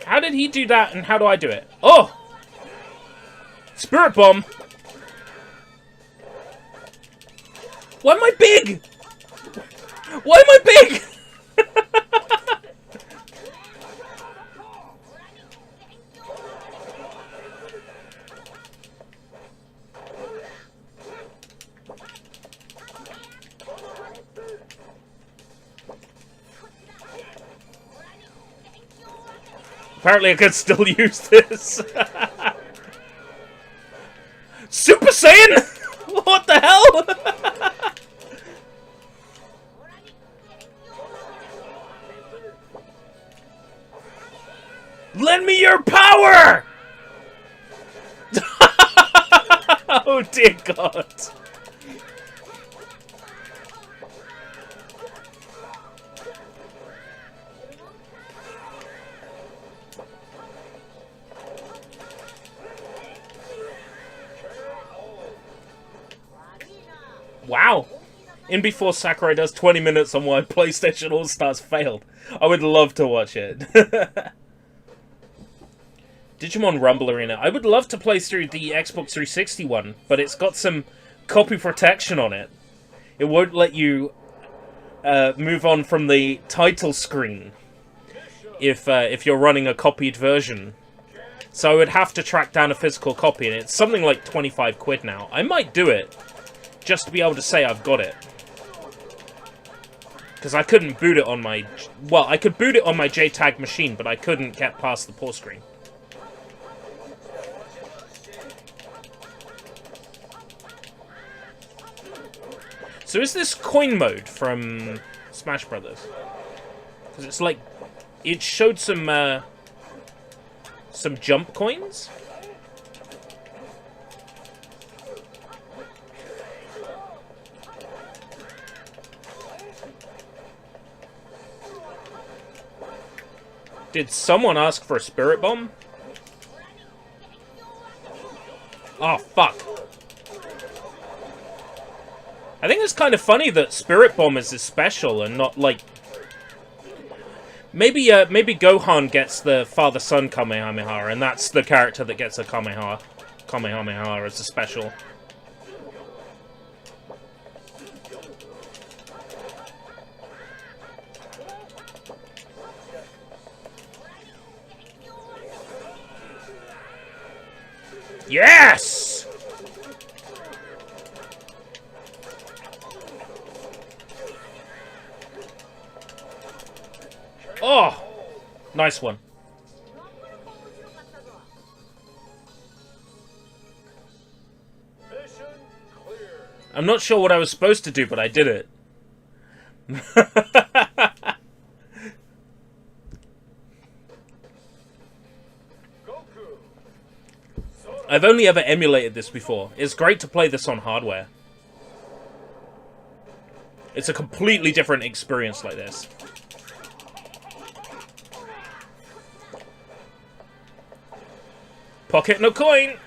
How did he do that and how do I do it? Oh! Spirit Bomb! Why am I big? Why am I big? Apparently I could still use this. Super Saiyan? What the hell? Lend me your power! Oh dear God. Wow. In before Sakurai does 20 minutes on why PlayStation All-Stars failed. I would love to watch it. Digimon Rumble Arena. I would love to play through the Xbox 360 one, but it's got some copy protection on it. It won't let you move on from the title screen if you're running a copied version. So I would have to track down a physical copy, and it's something like 25 quid now. I might do it, just to be able to say I've got it. Because I couldn't boot it on my... Well, I could boot it on my JTAG machine, but I couldn't get past the pause screen. So is this coin mode from Smash Brothers? Because it's like... It showed some jump coins? Did someone ask for a Spirit Bomb? Oh, fuck. I think it's kind of funny that Spirit Bomb is special and not, like... Maybe Gohan gets the father-son Kamehameha, and that's the character that gets a Kamehameha as a special. Yes! Oh! Nice one. Mission clear. I'm not sure what I was supposed to do, but I did it. Goku. I've only ever emulated this before. It's great to play this on hardware. It's a completely different experience like this. Pocket no coin!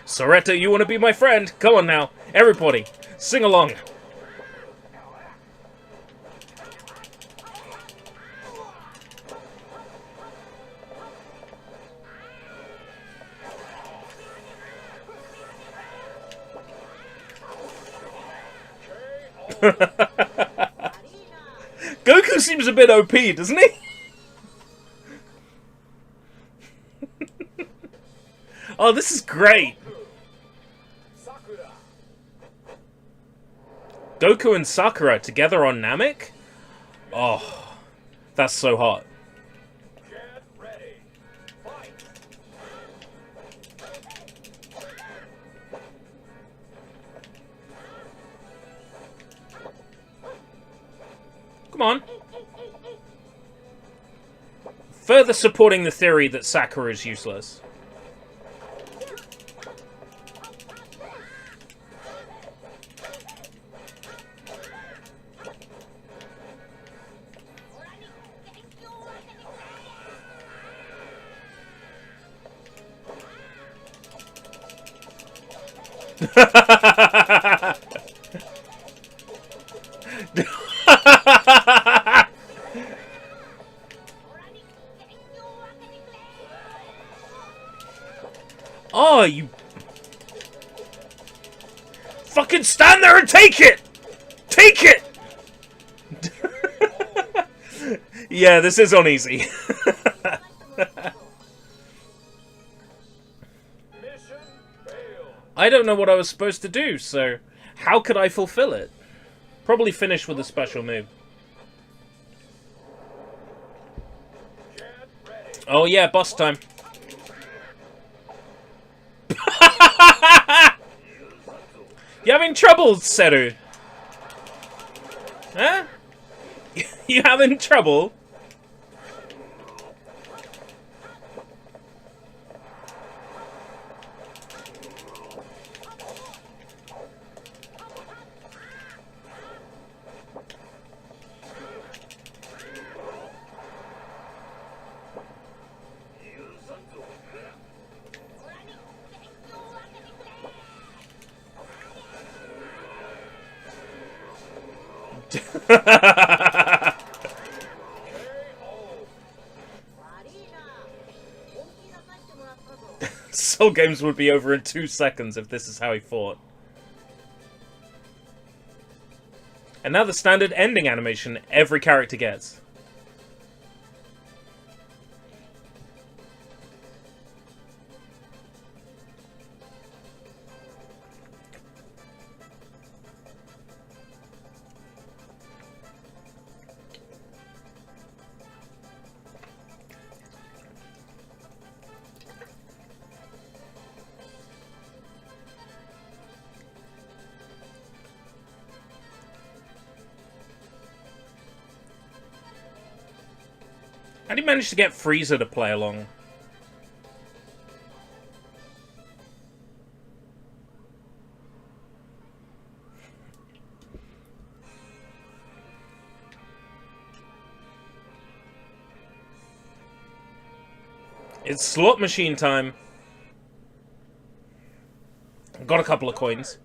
Soretta, you want to be my friend? Come on now. Everybody, sing along. Goku seems a bit OP, doesn't he? Oh, this is great. Sakura. Goku and Sakura together on Namek? Oh, that's so hot. Get ready. Fight. Come on. Further supporting the theory that Sakura is useless. Oh, you fucking stand there and take it! Take it! Yeah, this is on easy. Mission failed. I don't know what I was supposed to do, so how could I fulfill it? Probably finish with a special move. Get ready. Oh yeah, boss time. You having trouble, Seru? Huh? You having trouble? Soul Games would be over in 2 seconds if this is how he fought. And now the standard ending animation every character gets. How do you manage to get Frieza to play along? It's slot machine time. Got a couple of coins.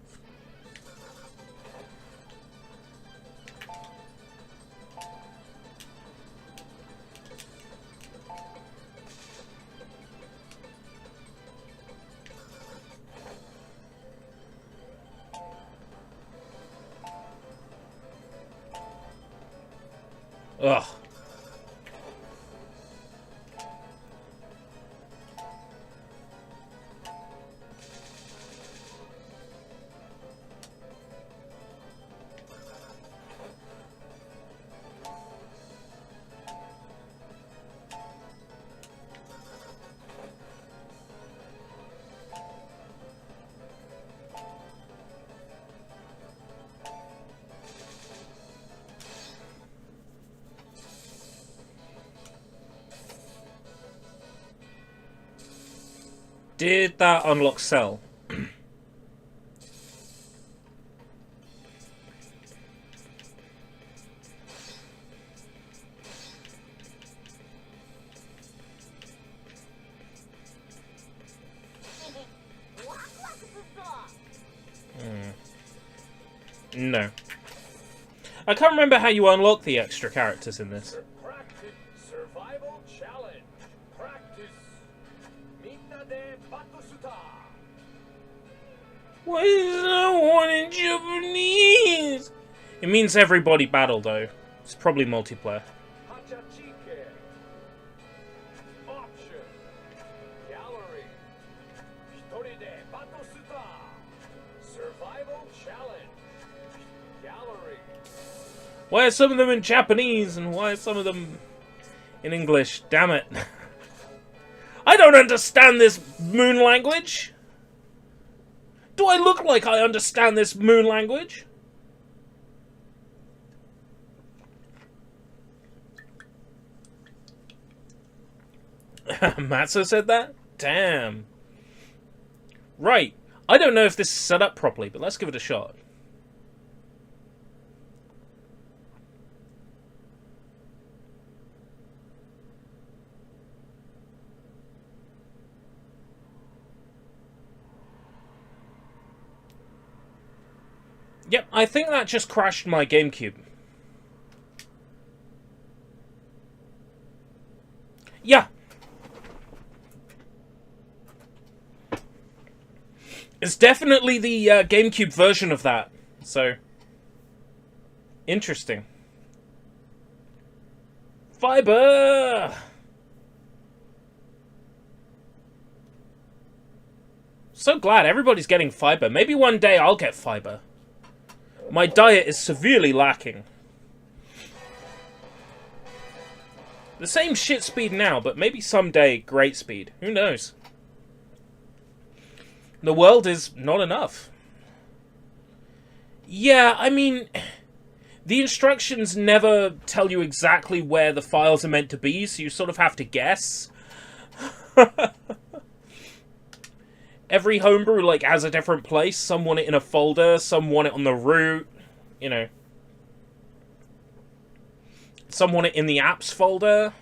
Ugh. Did that unlock Cell? No. I can't remember how you unlock the extra characters in this. Practice survival challenge. Practice. Minna de batusuta. Why is that one in Japanese? It means everybody battle, though. It's probably multiplayer. Option. Gallery. Survival challenge. Gallery. Why are some of them in Japanese and why are some of them in English? Damn it. I don't understand this moon language. Do I look like I understand this moon language? Matzo said that? Damn. Right. I don't know if this is set up properly, but let's give it a shot. Yep, I think that just crashed my GameCube. Yeah. It's definitely the GameCube version of that. So, interesting. Fiber! So glad everybody's getting fiber. Maybe one day I'll get fiber. My diet is severely lacking. The same shit speed now, but maybe someday great speed. Who knows? The world is not enough. Yeah, I mean, the instructions never tell you exactly where the files are meant to be, so you sort of have to guess. Every homebrew, like, has a different place. Some want it in a folder, some want it on the root, you know. Some want it in the apps folder.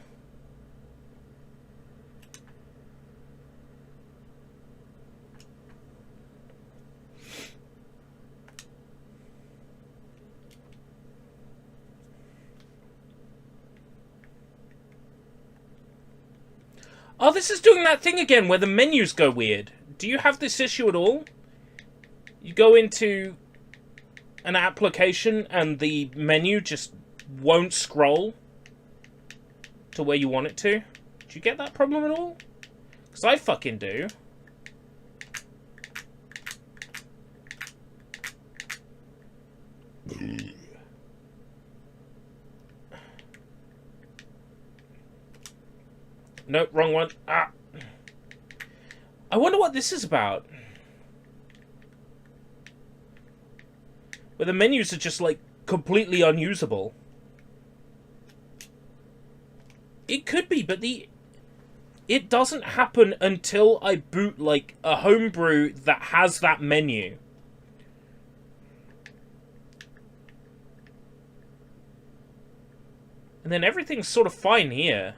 Oh, this is doing that thing again where the menus go weird. Do you have this issue at all? You go into an application and the menu just won't scroll to where you want it to. Do you get that problem at all? Because I fucking do. Nope, wrong one. Ah. I wonder what this is about. Where the menus are just, like, completely unusable. It could be, but it doesn't happen until I boot, like, a homebrew that has that menu. And then everything's sort of fine here.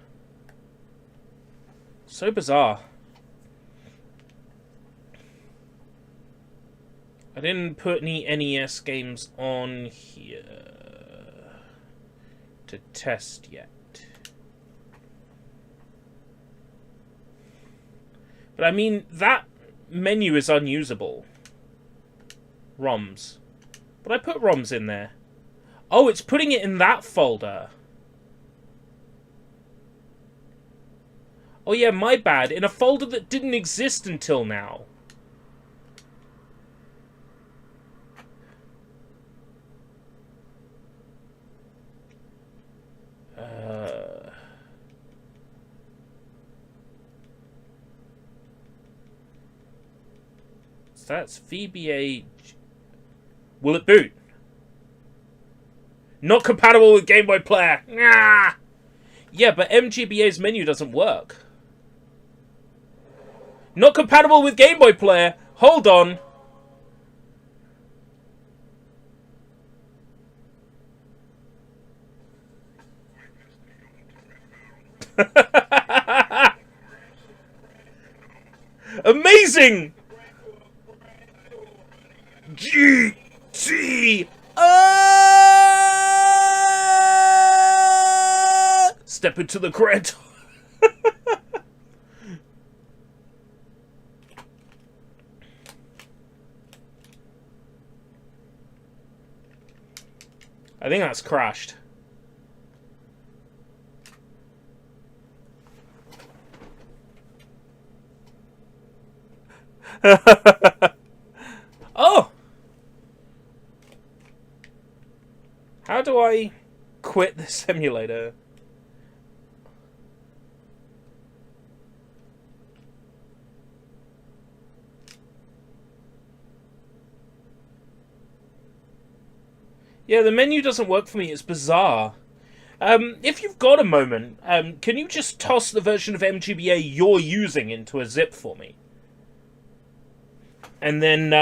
So bizarre. I didn't put any NES games on here to test yet. But I mean, that menu is unusable. ROMs. But I put ROMs in there. Oh, it's putting it in that folder. Oh yeah, my bad. In a folder that didn't exist until now. So that's VBA. Will it boot? Not compatible with Game Boy Player. Nah. Yeah, but MGBA's menu doesn't work. Not compatible with Game Boy Player. Hold on. Amazing! GT! Step into the Grand. I think that's crashed. Oh! How do I quit the simulator? Yeah, the menu doesn't work for me. It's bizarre. If you've got a moment, can you just toss the version of MGBA you're using into a zip for me? And then,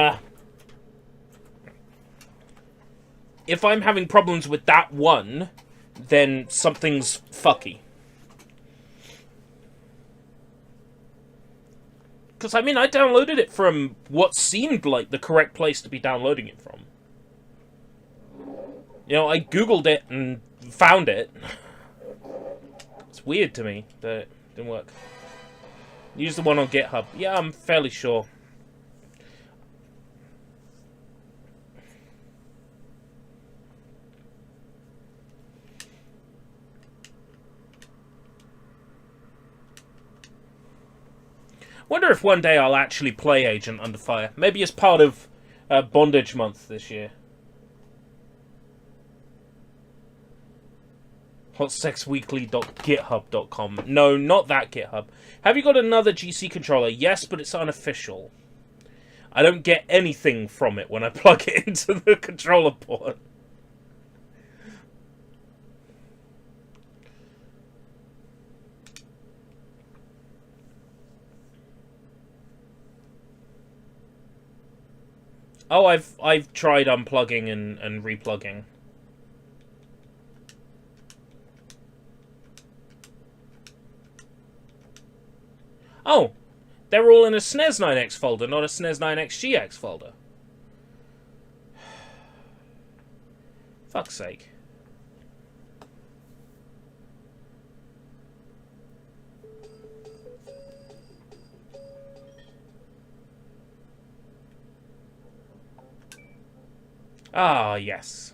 if I'm having problems with that one, then something's fucky. Because, I mean, I downloaded it from what seemed like the correct place to be downloading it from. You know, I googled it and found it. It's weird to me that it didn't work. Use the one on GitHub. Yeah, I'm fairly sure. Wonder if one day I'll actually play Agent Under Fire. Maybe as part of Bondage Month this year. hotsexweekly.github.com. No, not that GitHub. Have you got another GC controller? Yes, but it's unofficial. I don't get anything from it when I plug it into the controller port. Oh, I've tried unplugging and replugging. Oh, they're all in a SNES 9X folder, not a SNES 9X GX folder. Fuck's sake. Ah, yes.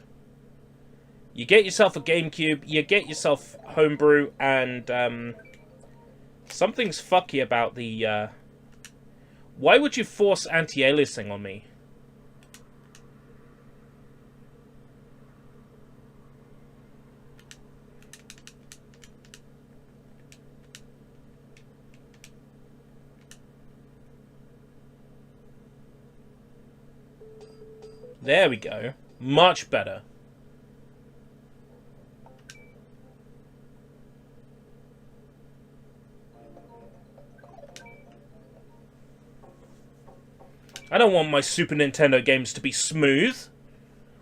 You get yourself a GameCube, you get yourself homebrew, and, something's fucky about the, Why would you force anti-aliasing on me? There we go. Much better. I don't want my Super Nintendo games to be smooth.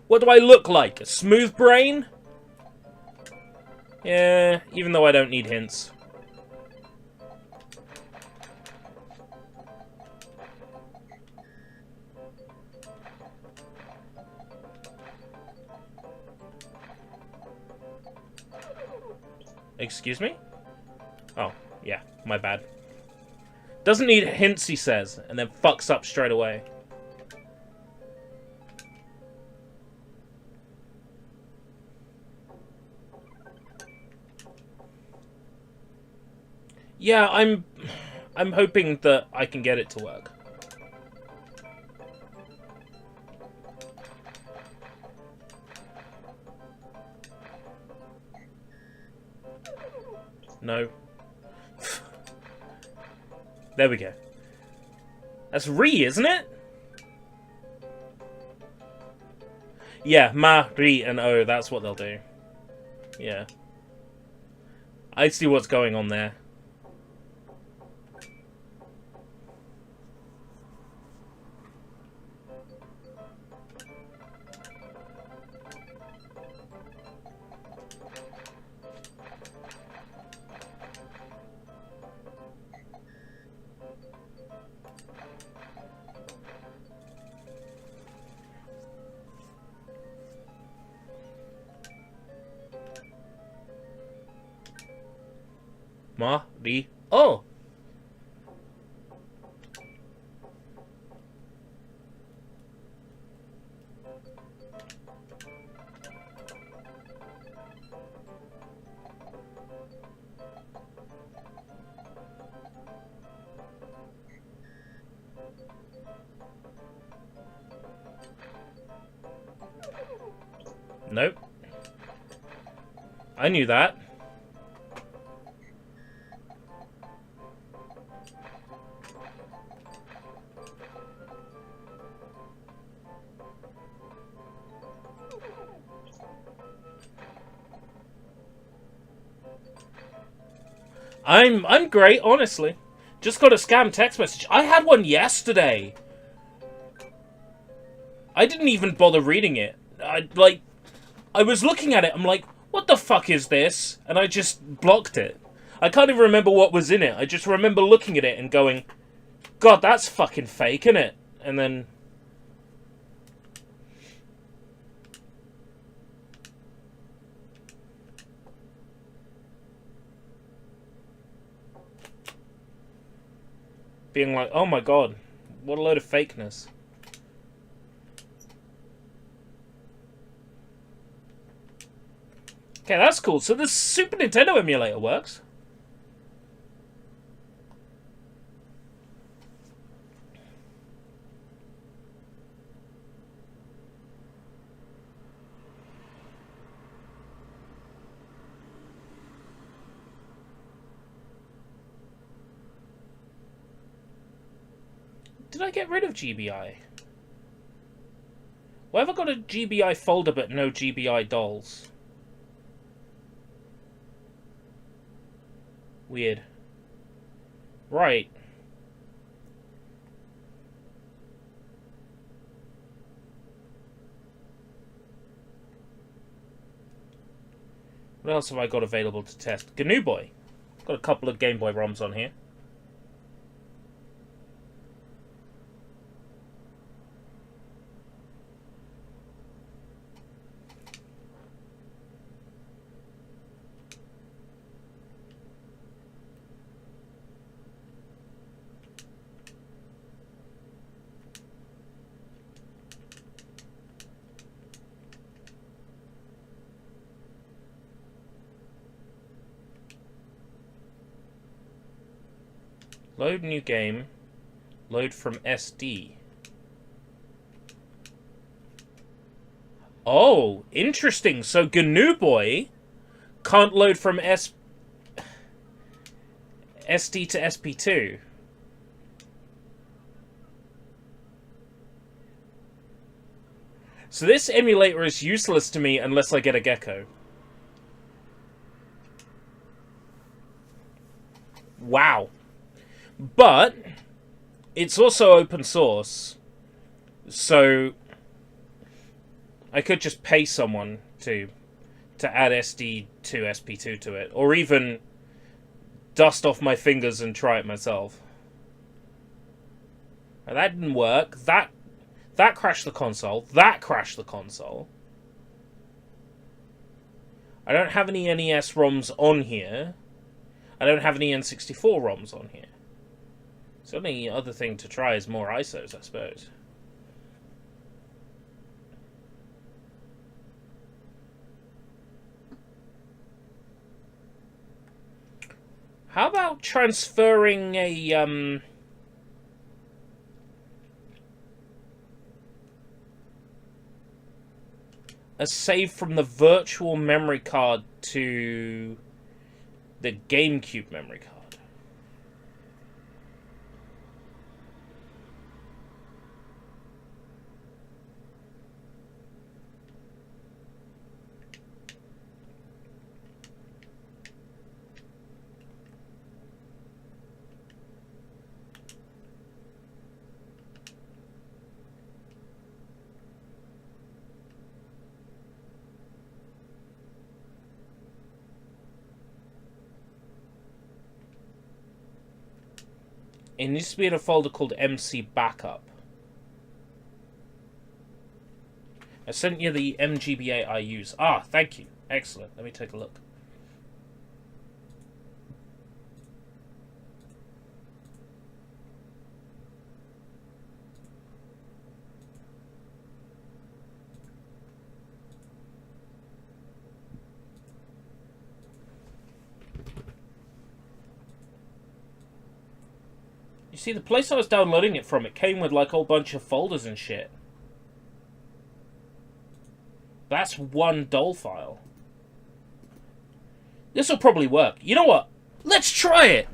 What do I look like? A smooth brain? Yeah, even though I don't need hints. Excuse me? Oh, yeah, my bad. Doesn't need hints, he says, and then fucks up straight away. Yeah, I'm hoping that I can get it to work. No. There we go. That's re, isn't it? Yeah, ma, re, and o, that's what they'll do. Yeah. I see what's going on there. Ma, re, o. Nope. I knew that. I'm great, honestly. Just got a scam text message. I had one yesterday. I didn't even bother reading it. I was looking at it, I'm like, what the fuck is this? And I just blocked it. I can't even remember what was in it. I just remember looking at it and going, God, that's fucking fake, isn't it? And then... being like, oh my God, what a load of fakeness. Okay, that's cool. So the Super Nintendo emulator works. Did I get rid of GBI? Why have I got a GBI folder but no GBI dolls? Weird. Right. What else have I got available to test? GNU Boy. Got a couple of Game Boy ROMs on here. Load new game. Load from SD. Oh, interesting. So GNU Boy can't load from SD to SP2. So this emulator is useless to me unless I get a Gecko. Wow. But it's also open source, so I could just pay someone to add SD to SP2 to it, or even dust off my fingers and try it myself. Now, that didn't work. That crashed the console. That crashed the console. I don't have any NES ROMs on here. I don't have any N64 ROMs on here. So the only other thing to try is more ISOs, I suppose. How about transferring a save from the virtual memory card to the GameCube memory card? It needs to be in a folder called MC Backup. I sent you the MGBA I use. Ah, thank you. Excellent. Let me take a look. You see, the place I was downloading it from, it came with like a whole bunch of folders and shit. That's one doll file. This will probably work. You know what? Let's try it!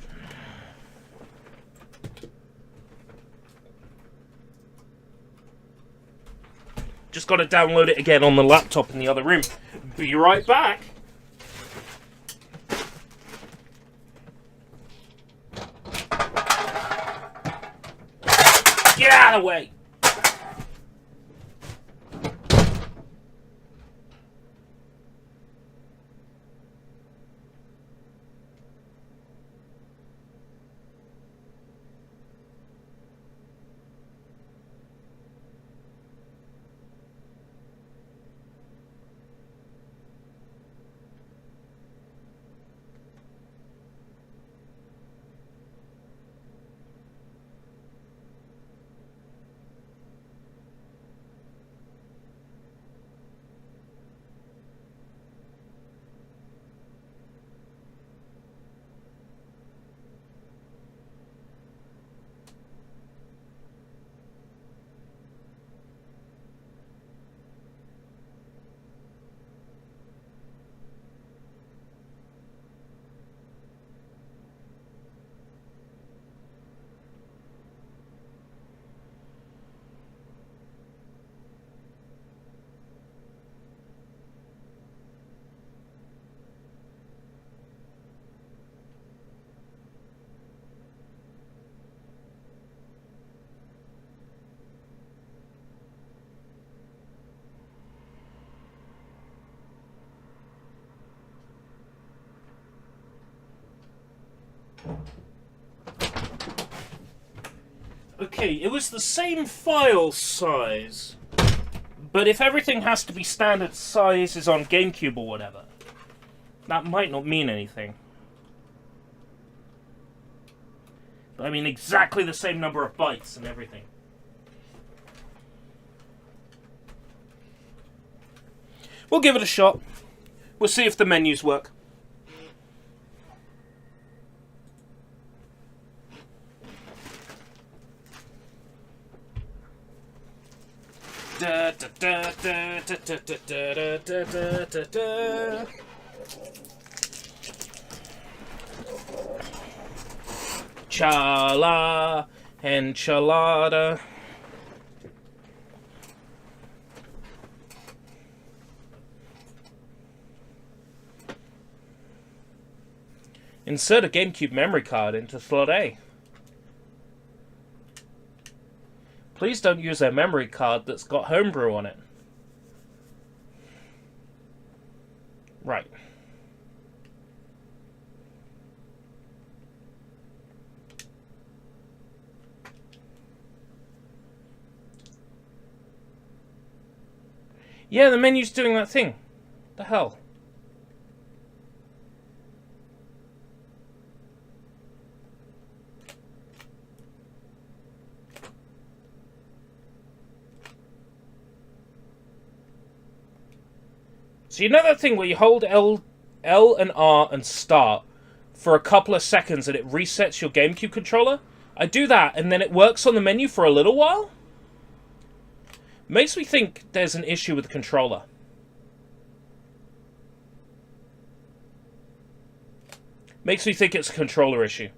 Just got to download it again on the laptop in the other room. Be right back. Get out of the way! Okay, it was the same file size, but if everything has to be standard sizes on GameCube or whatever, that might not mean anything. But I mean exactly the same number of bytes and everything. We'll give it a shot. We'll see if the menus work. Da, da, da, da, da, da, da, da, da, da, da. Chala enchilada. Insert a GameCube memory card into slot A. Please don't use a memory card that's got homebrew on it. Right. Yeah, the menu's doing that thing. The hell? So you know that thing where you hold L and R and start for a couple of seconds and it resets your GameCube controller? I do that and then it works on the menu for a little while? Makes me think there's an issue with the controller. Makes me think it's a controller issue.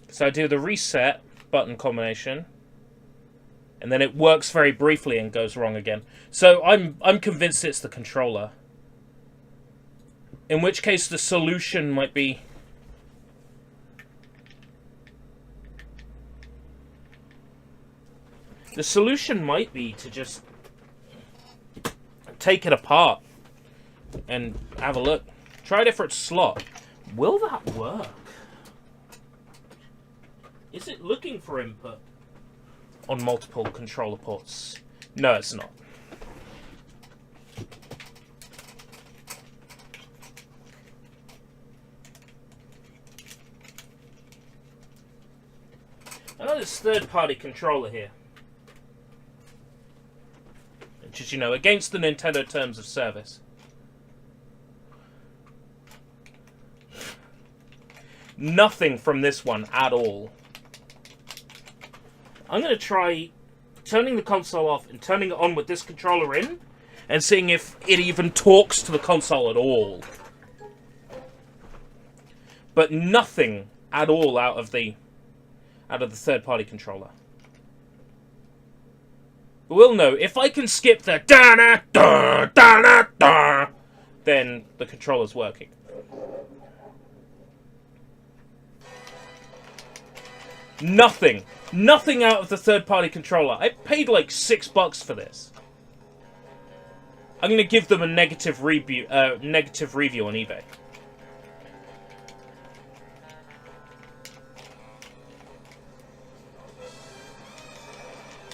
So I do the reset button combination. And then it works very briefly and goes wrong again. So I'm convinced it's the controller. In which case the solution might be... The solution might be to just take it apart and have a look. Try a different slot. Will that work? Is it looking for input on multiple controller ports? No, it's not. I know this third-party controller here. Which is, you know, against the Nintendo terms of service. Nothing from this one at all. I'm going to try turning the console off and turning it on with this controller in, and seeing if it even talks to the console at all. But nothing at all out of the third-party controller. But we'll know. If I can skip the da-na-da-da-da-da, then the controller's working. Nothing. Nothing out of the third-party controller. I paid like $6 for this. I'm going to give them a negative review on eBay.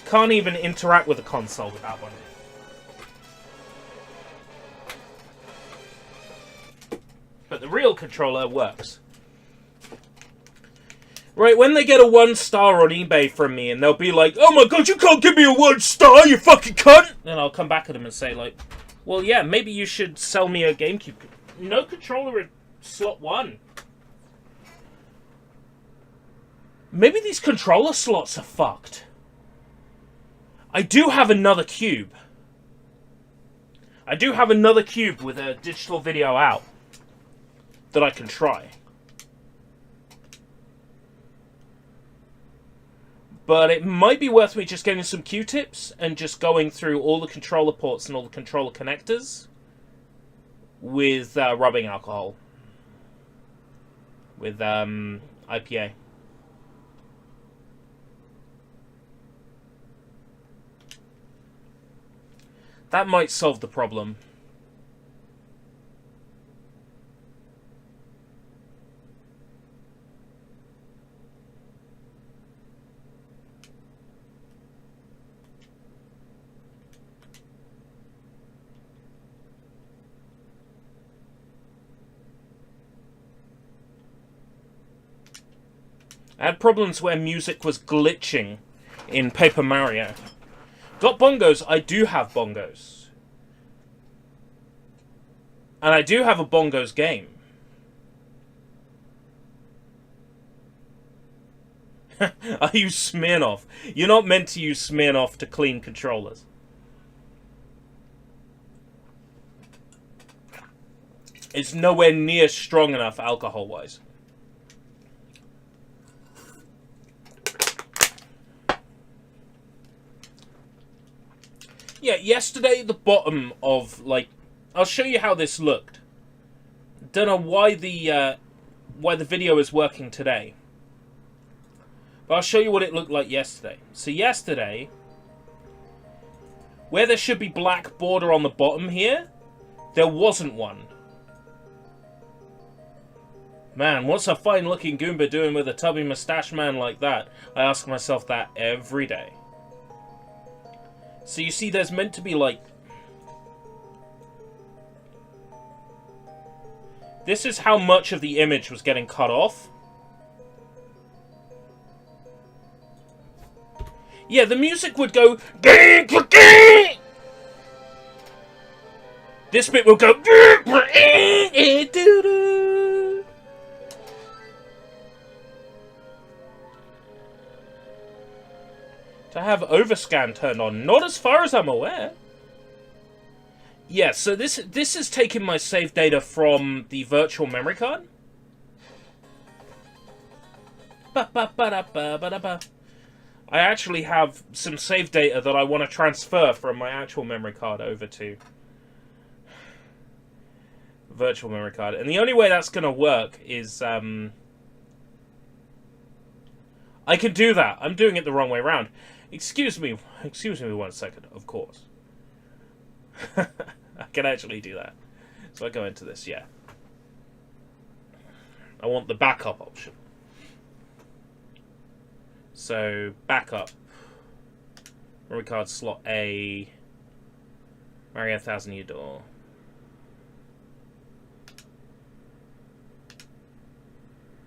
Can't even interact with the console with that one. But the real controller works. Right, when they get a 1 star on eBay from me and they'll be like, oh my god, you can't give me a 1 star, you fucking cunt! Then I'll come back at them and say like, well yeah, maybe you should sell me a GameCube. No controller in slot 1. Maybe these controller slots are fucked. I do have another cube. I do have another cube with a digital video out that I can try. But it might be worth me just getting some Q-tips and just going through all the controller ports and all the controller connectors with rubbing alcohol. With IPA. That might solve the problem. I had problems where music was glitching in Paper Mario. Got bongos? I do have bongos. And I do have a bongos game. I use Smirnoff. You're not meant to use Smirnoff to clean controllers. It's nowhere near strong enough alcohol-wise. Yeah, yesterday the bottom of, like... I'll show you how this looked. Don't know why the video is working today. But I'll show you what it looked like yesterday. So yesterday, where there should be black border on the bottom here, there wasn't one. Man, what's a fine-looking Goomba doing with a tubby mustache man like that? I ask myself that every day. So you see, there's meant to be, like... This is how much of the image was getting cut off. Yeah, the music would go... This bit will go... To have overscan turned on. Not as far as I'm aware. Yeah, so this is taking my save data from the virtual memory card. I actually have some save data that I want to transfer from my actual memory card over to virtual memory card. And the only way that's going to work is... I can do that. I'm doing it the wrong way around. Excuse me 1 second, of course. I can actually do that. So I go into this, yeah. I want the backup option. So, backup. Memory card slot A. Mario 1000 Udor.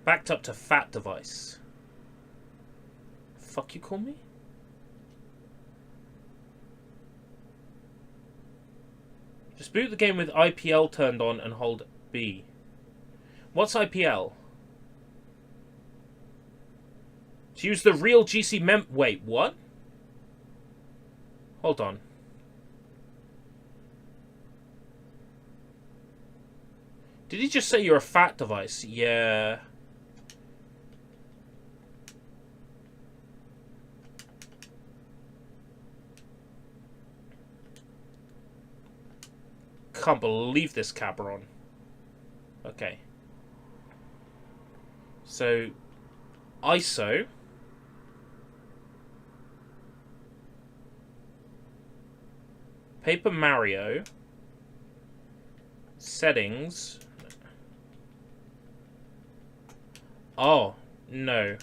Backed up to fat device. Fuck you call me? Just boot the game with IPL turned on and hold B. What's IPL? To use the real GC mem... Wait, what? Hold on. Did he just say you're a fat device? Yeah. Can't believe this Cabron. Okay. So, ISO. Paper Mario. Settings. Oh, no.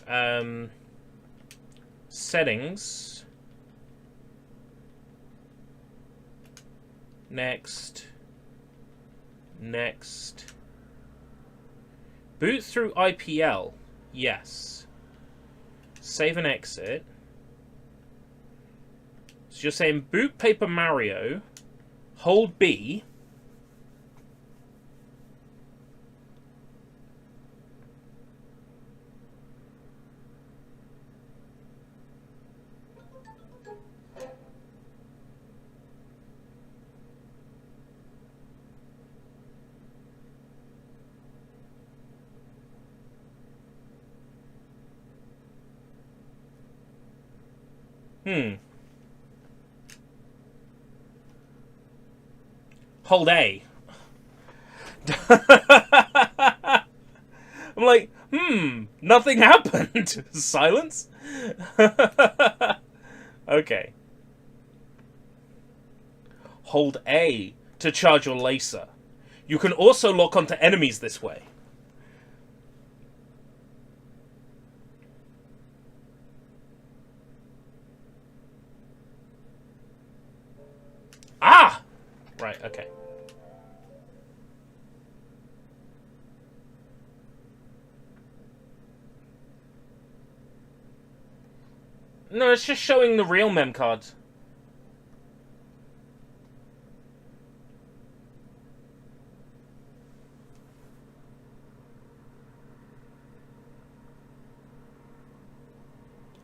Settings. Next. Next. Boot through IPL. Yes. Save and exit. So you're saying boot Paper Mario. Hold B. Hold A. I'm like, nothing happened. Silence? Okay. Hold A to charge your laser. You can also lock onto enemies this way. Ah! Right, okay. No, it's just showing the real mem cards.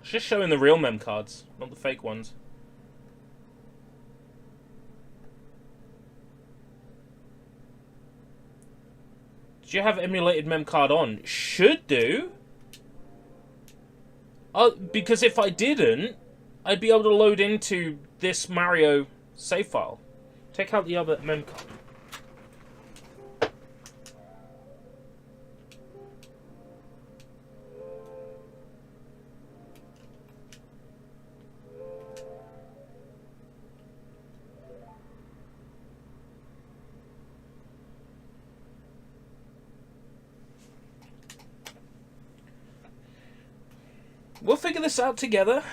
It's just showing the real mem cards, not the fake ones. Did you have emulated mem card on? Should do. Because if I didn't, I'd be able to load into this Mario save file. Take out the other mem card. We'll figure this out together.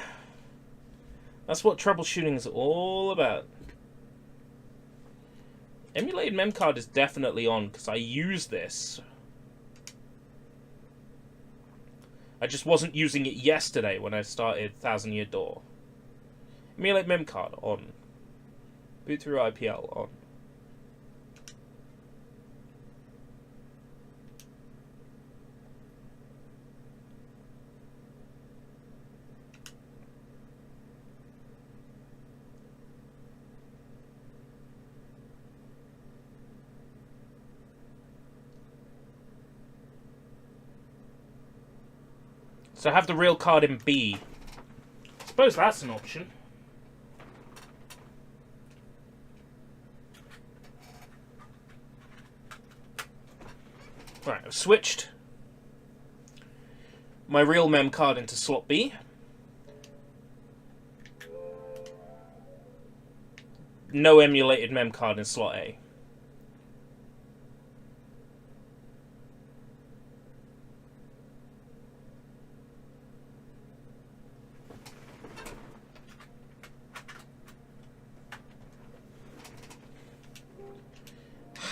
That's what troubleshooting is all about. Emulated mem card is definitely on because I use this. I just wasn't using it yesterday when I started Thousand Year Door. Emulate mem card on. Boot through IPL on. So have the real card in B. Suppose that's an option. Right, I've switched my real mem card into slot B. No emulated mem card in slot A.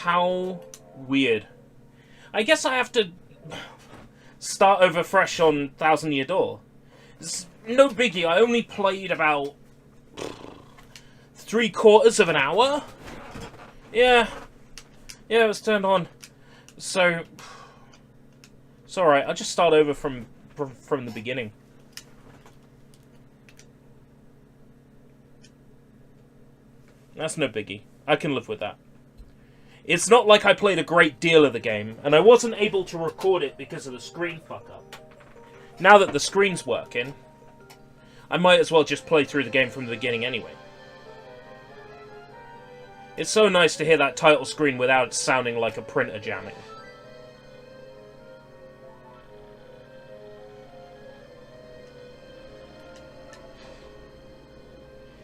How weird. I guess I have to start over fresh on Thousand Year Door. It's no biggie. I only played about 3/4 of an hour. Yeah, it was turned on. So it's all right. I'll just start over from the beginning. That's no biggie. I can live with that. It's not like I played a great deal of the game, and I wasn't able to record it because of the screen fuck-up. Now that the screen's working, I might as well just play through the game from the beginning anyway. It's so nice to hear that title screen without it sounding like a printer jamming.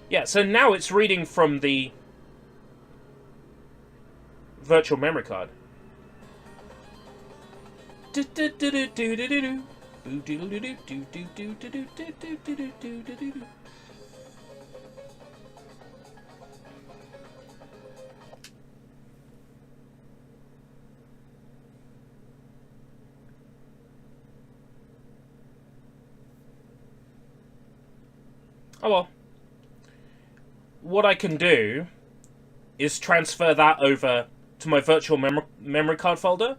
Yeah, so now it's reading from the virtual memory card. Oh well. What I can do is transfer that over to my virtual memory card folder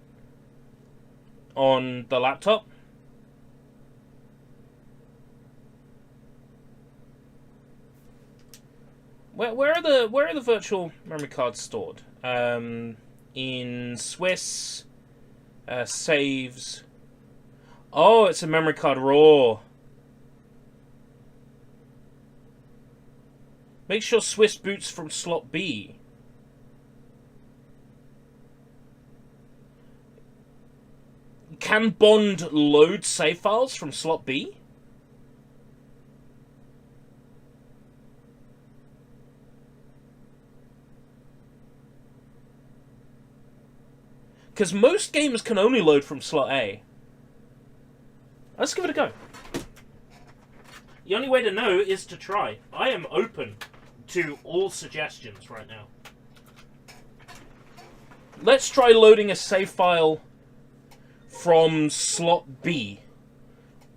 on the laptop. Where are the virtual memory cards stored? In Swiss saves. Oh, it's a memory card raw. Make sure Swiss boots from slot B. Can Bond load save files from slot B? Because most games can only load from slot A. Let's give it a go. The only way to know is to try. I am open to all suggestions right now. Let's try loading a save file from slot B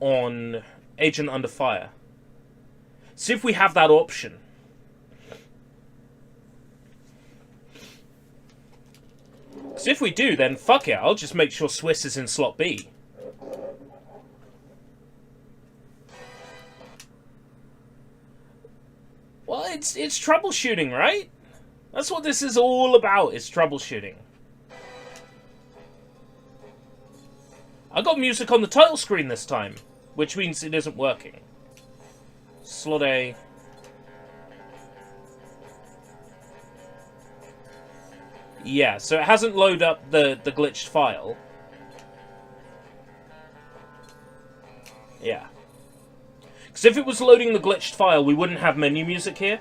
on Agent Under Fire. See if we have that option. Because if we do, then fuck it, I'll just make sure Swiss is in slot B. Well, it's troubleshooting, right? That's what this is all about, is troubleshooting. I got music on the title screen this time, which means it isn't working. Slot A. Yeah, so it hasn't loaded up the glitched file. Yeah. Because if it was loading the glitched file, we wouldn't have menu music here.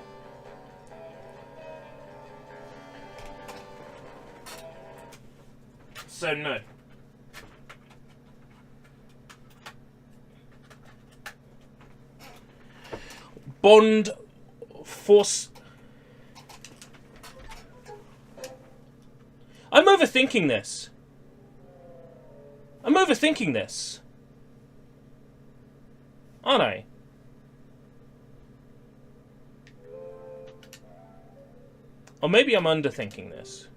So, no. Bond Force... I'm overthinking this. I'm overthinking this. Aren't I? Or maybe I'm underthinking this.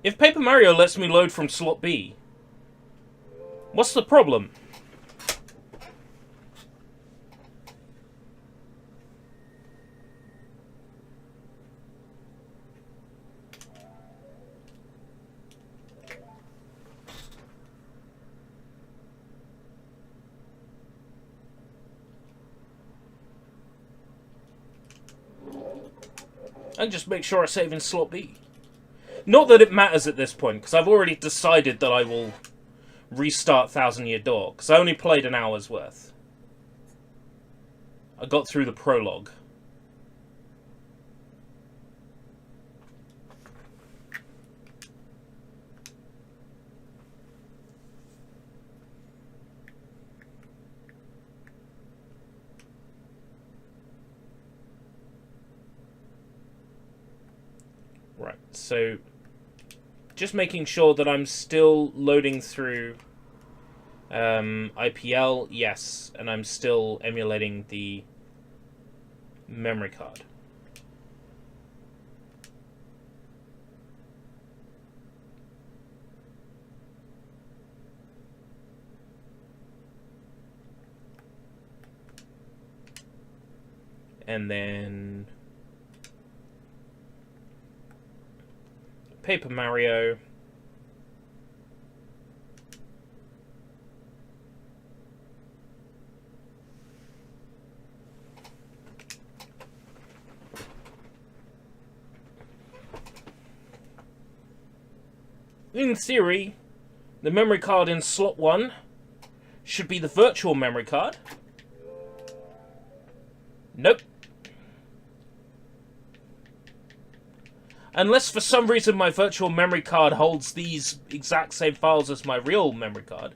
If Paper Mario lets me load from slot B, what's the problem? I can just make sure I save in slot B. Not that it matters at this point, because I've already decided that I will restart Thousand Year Door, because I only played an hour's worth. I got through the prologue. Right, so just making sure that I'm still loading through IPL, yes, and I'm still emulating the memory card. And then Paper Mario. In theory, the memory card in slot 1 should be the virtual memory card. Nope. Unless for some reason my virtual memory card holds these exact same files as my real memory card.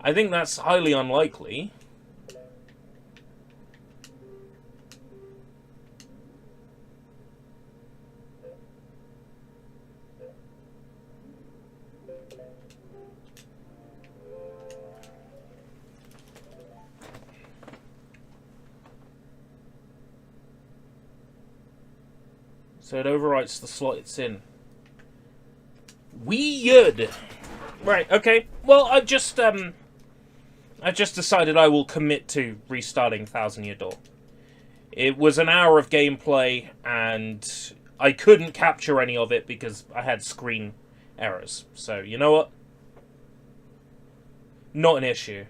I think that's highly unlikely. So it overwrites the slot it's in. Weird. Right, okay. Well, I've just decided I will commit to restarting Thousand Year Door. It was an hour of gameplay, and I couldn't capture any of it because I had screen errors. So, you know what? Not an issue.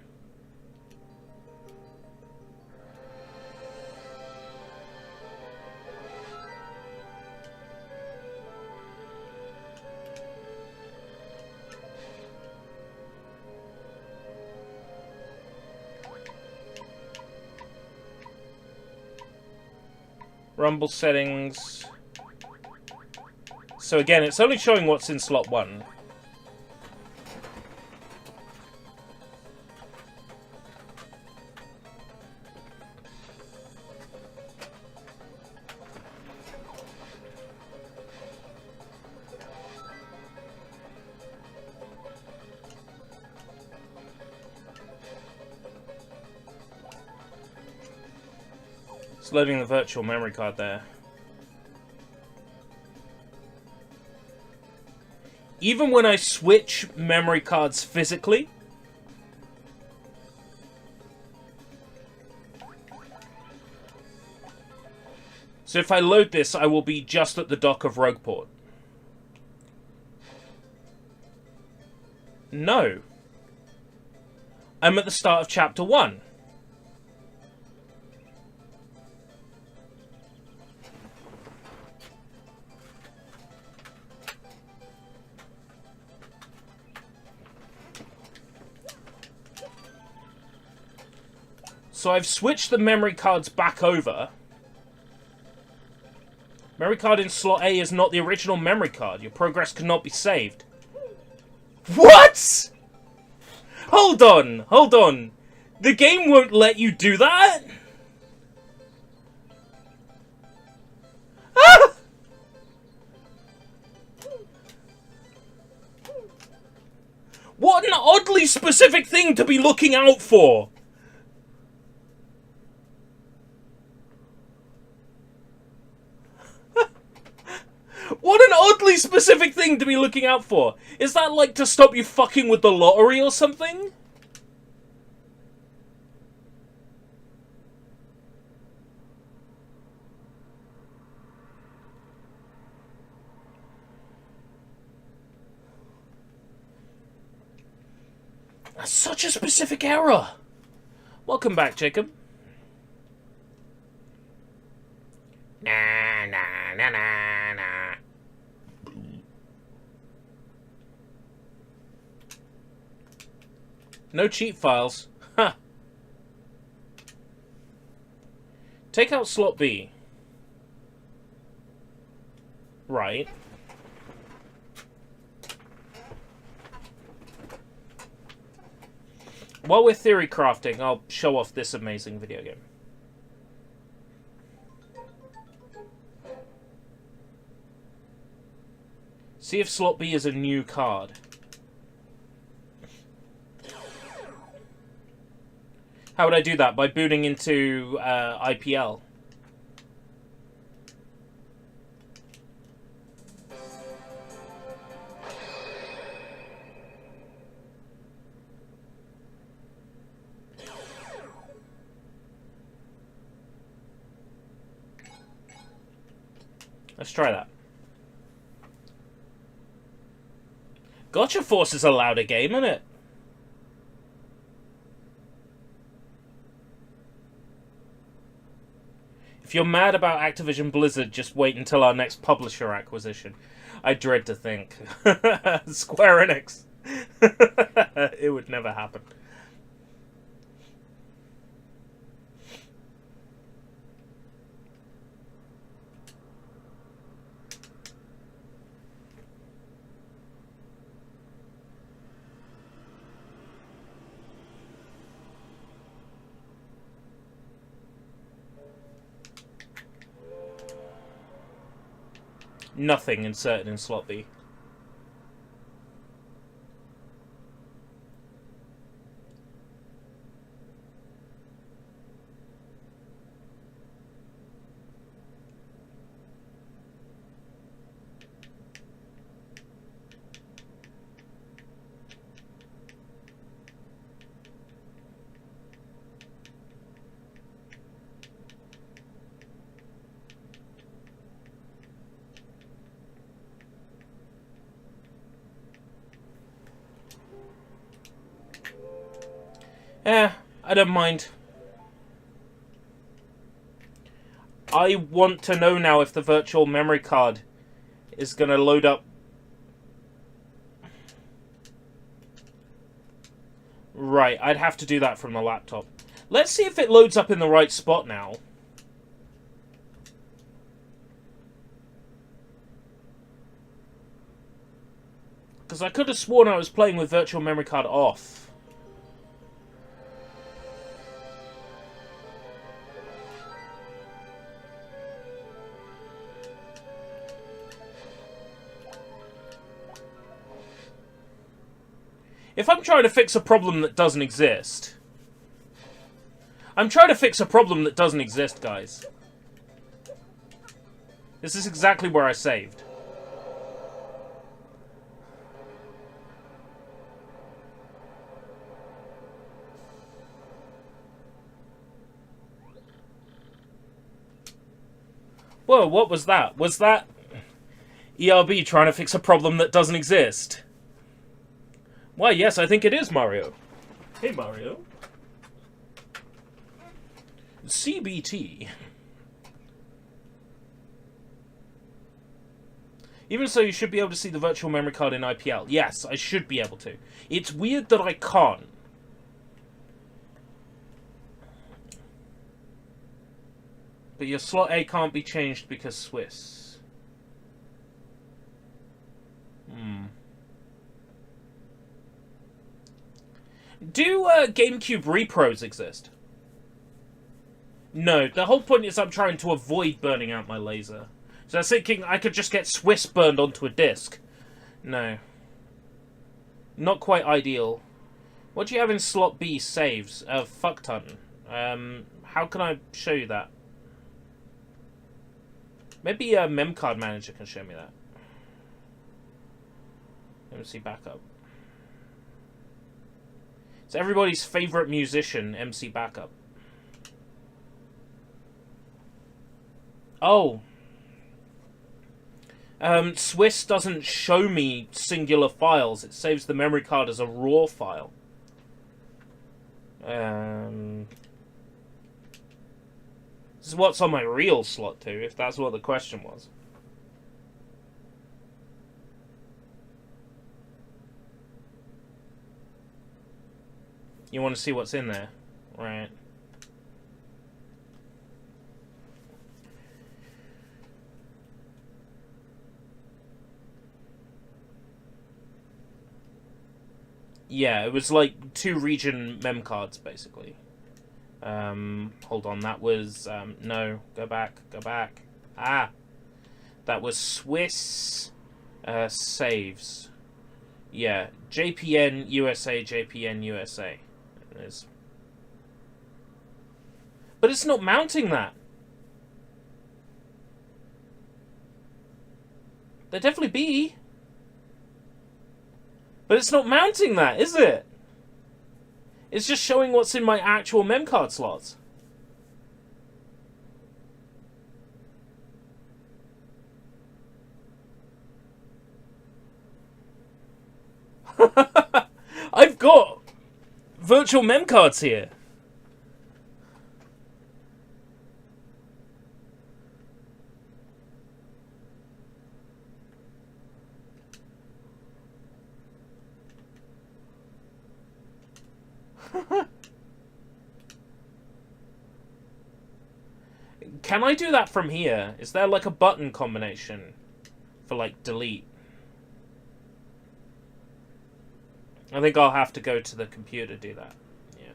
Rumble settings. So again, it's only showing what's in slot 1. It's loading the virtual memory card there. Even when I switch memory cards physically, so if I load this, I will be just at the dock of Rogueport. No. I'm at the start of Chapter 1. So I've switched the memory cards back over. Memory card in slot A is not the original memory card. Your progress cannot be saved. What?! Hold on, hold on. The game won't let you do that? Ah! What an oddly specific thing to be looking out for! What an oddly specific thing to be looking out for. Is that like to stop you fucking with the lottery or something? That's such a specific error. Welcome back, Jacob. Nah, nah, nah, nah, nah. No cheat files. Huh. Take out slot B. Right. While we're theory crafting, I'll show off this amazing video game. See if slot B is a new card. How would I do that? By booting into IPL. Let's try that. Gotcha Force is a louder game, isn't it? If you're mad about Activision Blizzard, just wait until our next publisher acquisition. I dread to think. Square Enix. It would never happen. Nothing inserted in slot B. I don't mind. I want to know now if the virtual memory card is going to load up. Right, I'd have to do that from the laptop. Let's see if it loads up in the right spot now. Because I could have sworn I was playing with virtual memory card off. If I'm trying to fix a problem that doesn't exist... I'm trying to fix a problem that doesn't exist, guys. This is exactly where I saved. Whoa, what was that? Was that ERB trying to fix a problem that doesn't exist? Why, yes, I think it is Mario. Hey, Mario. CBT. Even so, you should be able to see the virtual memory card in IPL. Yes, I should be able to. It's weird that I can't. But your slot A can't be changed because Swiss. Do GameCube repros exist? No, the whole point is I'm trying to avoid burning out my laser. So I was thinking I could just get Swiss burned onto a disc. No. Not quite ideal. What do you have in slot B saves? Fuck ton. How can I show you that? Maybe a memcard manager can show me that. Let me see backup. It's everybody's favorite musician, MC Backup. Oh. Swiss doesn't show me singular files. It saves the memory card as a raw file. This is what's on my real slot too, if that's what the question was. You want to see what's in there? Right. Yeah, it was like 2 region mem cards, basically. Hold on, that was... no, go back. Ah! That was Swiss saves. Yeah, JPN USA, JPN USA. It is. But it's not mounting that. There'd definitely be. But it's not mounting that, is it? It's just showing what's in my actual memcard slots. I've got virtual mem cards here. Can I do that from here? Is there like a button combination for like delete? I think I'll have to go to the computer to do that. Yeah.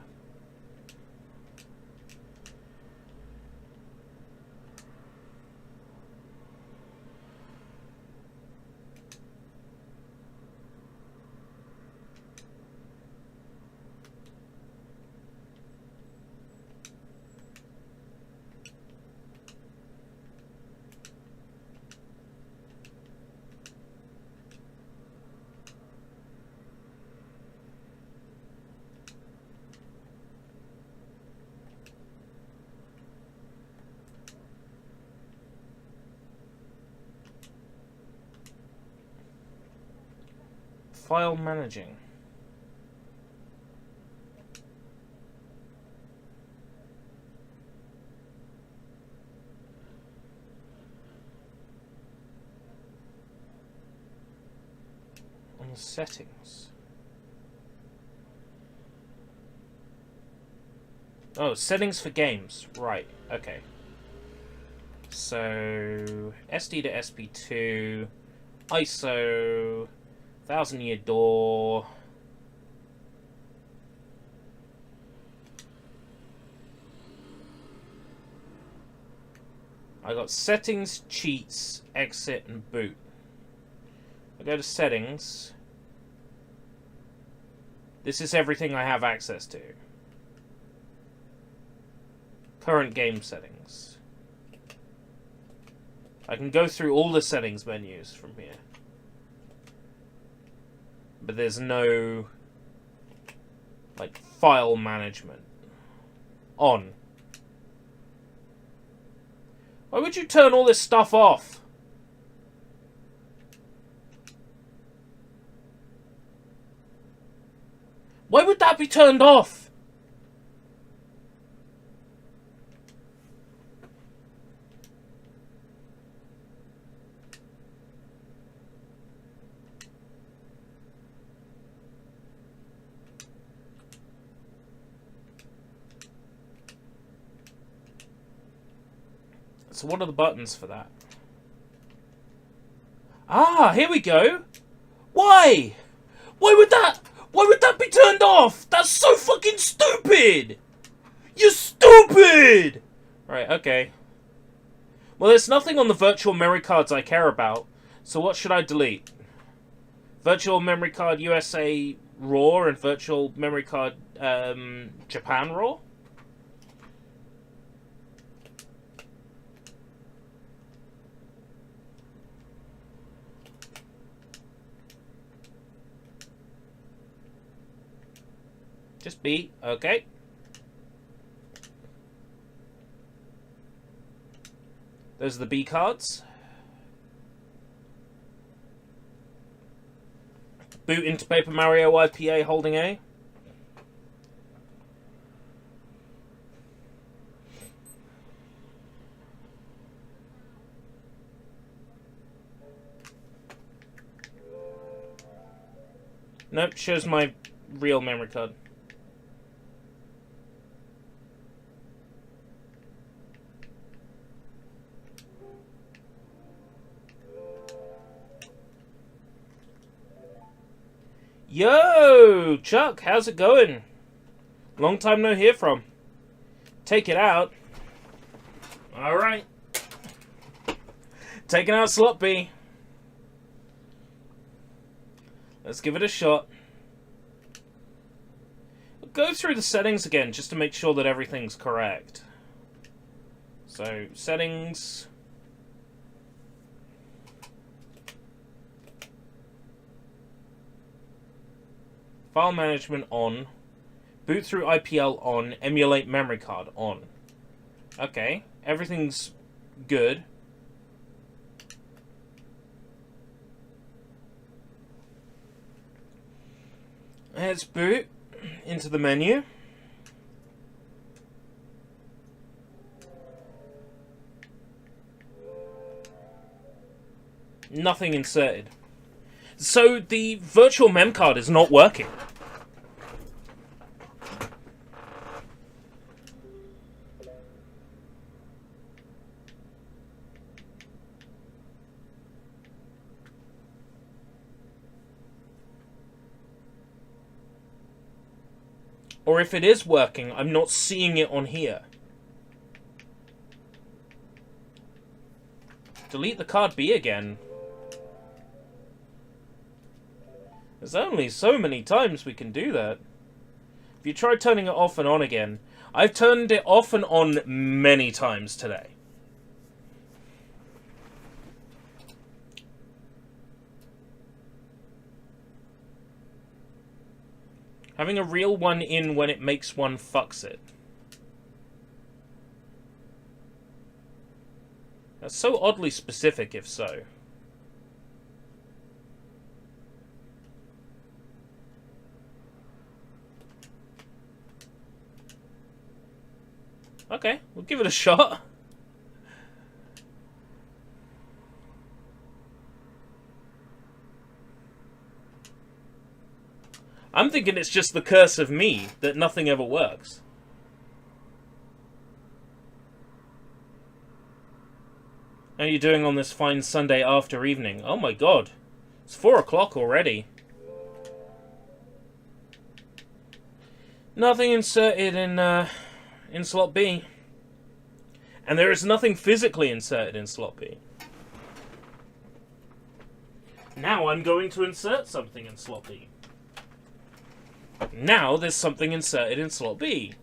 File managing. On the settings. Oh, settings for games. Right, okay. So, SD to SP2, ISO, 1000-year door. I got settings, cheats, exit, and boot. I go to settings. This is everything I have access to. Current game settings. I can go through all the settings menus from here. But there's no, like, file management. On. Why would you turn all this stuff off? Why would that be turned off? So what are the buttons for that? Ah, here we go. Why? Why would that be turned off? That's so fucking stupid. You're stupid. Right, okay. Well, there's nothing on the virtual memory cards I care about. So what should I delete? Virtual memory card USA RAW and virtual memory card Japan RAW? Just B, okay. Those are the B cards. Boot into Paper Mario YPA holding A. Nope, shows my real memory card. Yo, Chuck, how's it going? Long time no hear from. Take it out. Alright. Taking out slot B. Let's give it a shot. Go through the settings again just to make sure that everything's correct. So, settings. File management on. Boot through IPL on. Emulate memory card on. Okay, everything's good. Let's boot into the menu. Nothing inserted. So the virtual mem card is not working. Or if it is working, I'm not seeing it on here. Delete the card B again. There's only so many times we can do that. If you try turning it off and on again, I've turned it off and on many times today. Having a real one in when it makes one fucks it. That's so oddly specific, if so. Okay, we'll give it a shot. I'm thinking it's just the curse of me that nothing ever works. How are you doing on this fine Sunday after evening? Oh my god. It's 4 o'clock already. Nothing inserted in slot B. And there is nothing physically inserted in slot B. Now I'm going to insert something in slot B. Now there's something inserted in slot B.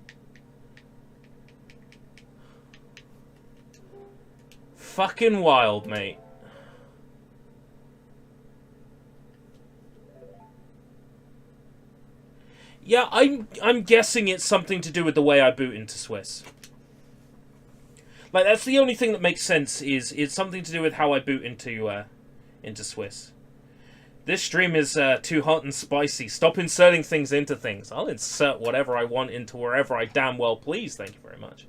Fucking wild, mate. Yeah, I'm guessing it's something to do with the way I boot into Swiss. Like, that's the only thing that makes sense, is it's something to do with how I boot into Swiss. This stream is too hot and spicy. Stop inserting things into things. I'll insert whatever I want into wherever I damn well please, thank you very much.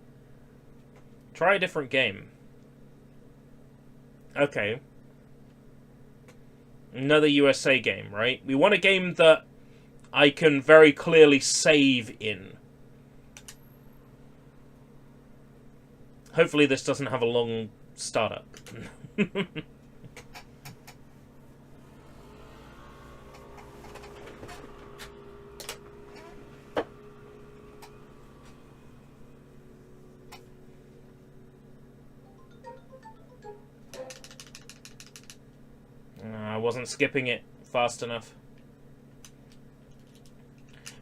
Try a different game. Okay. Another USA game, right? We want a game that I can very clearly save in. Hopefully this doesn't have a long startup. I wasn't skipping it fast enough.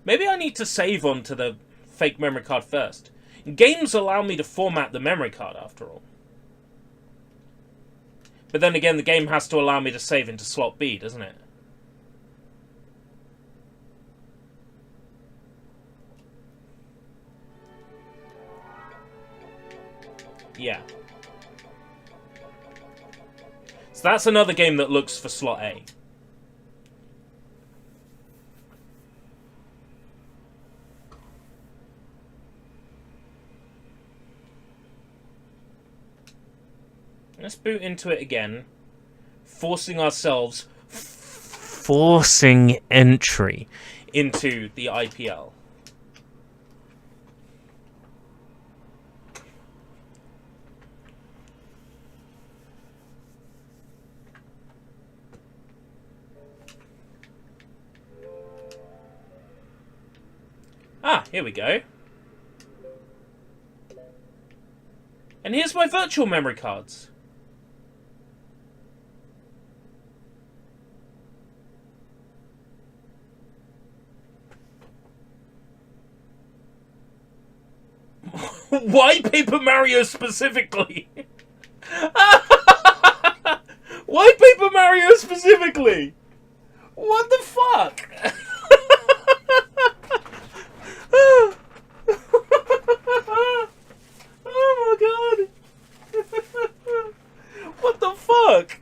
Maybe I need to save onto the fake memory card first. Games allow me to format the memory card, after all. But then again, the game has to allow me to save into slot B, doesn't it? Yeah. So that's another game that looks for slot A. Let's boot into it again, forcing entry into the IPL. Ah, here we go. And here's my virtual memory cards. Why Paper Mario specifically? Why Paper Mario specifically? What the fuck? Oh my god. What the fuck?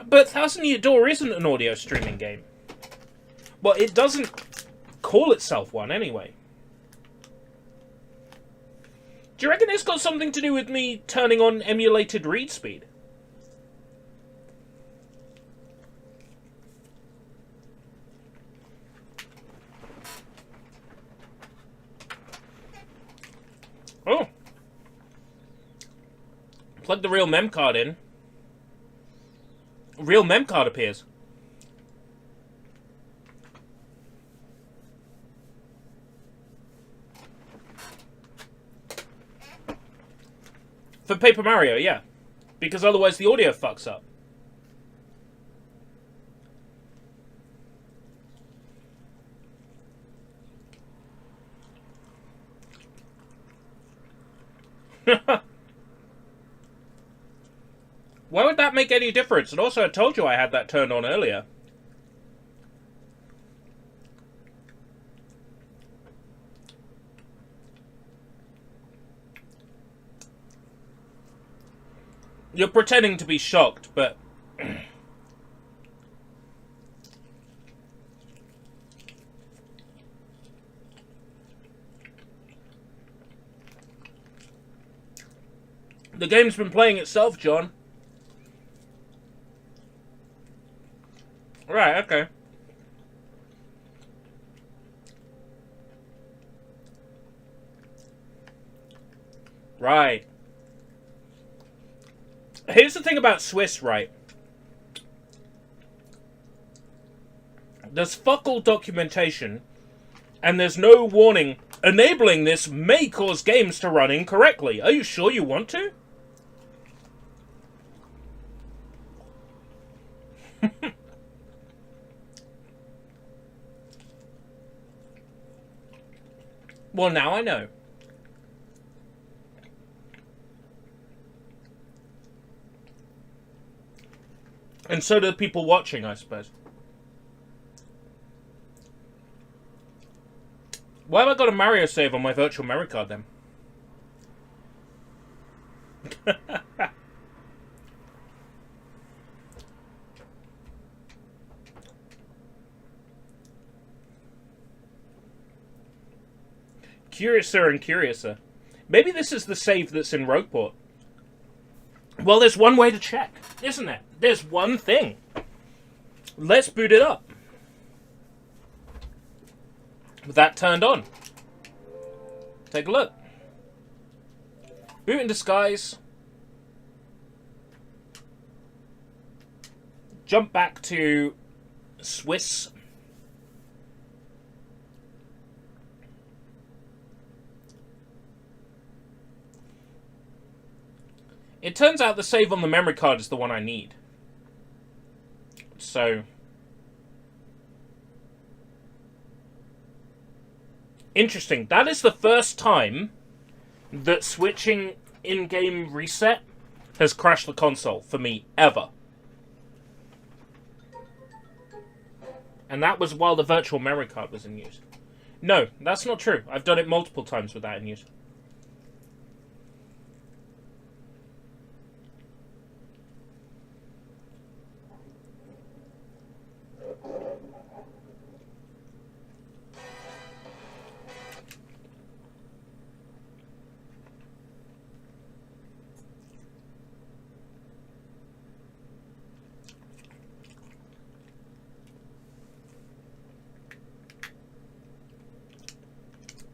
But Thousand Year Door isn't an audio streaming game. Well, it doesn't call itself one anyway. Do you reckon it's got something to do with me turning on emulated read speed? Oh. Plug the real mem card in. Real mem card appears. For Paper Mario, yeah. Because otherwise the audio fucks up. Why would that make any difference? And also, I told you I had that turned on earlier. You're pretending to be shocked, but... The game's been playing itself, John. Right, okay. Right. Here's the thing about Swiss, right? There's fuck all documentation, and there's no warning. Enabling this may cause games to run incorrectly. Are you sure you want to? Well, now I know. And so do the people watching, I suppose. Why have I got a Mario save on my virtual memory card, then? Curiouser and curiouser. Maybe this is the save that's in Rogueport. Well, there's one way to check, isn't there? There's one thing. Let's boot it up. With that turned on. Take a look. Boot in disguise. Jump back to Swiss. It turns out the save on the memory card is the one I need. So... Interesting. That is the first time that switching in-game reset has crashed the console for me, ever. And that was while the virtual memory card was in use. No, that's not true. I've done it multiple times with that in use.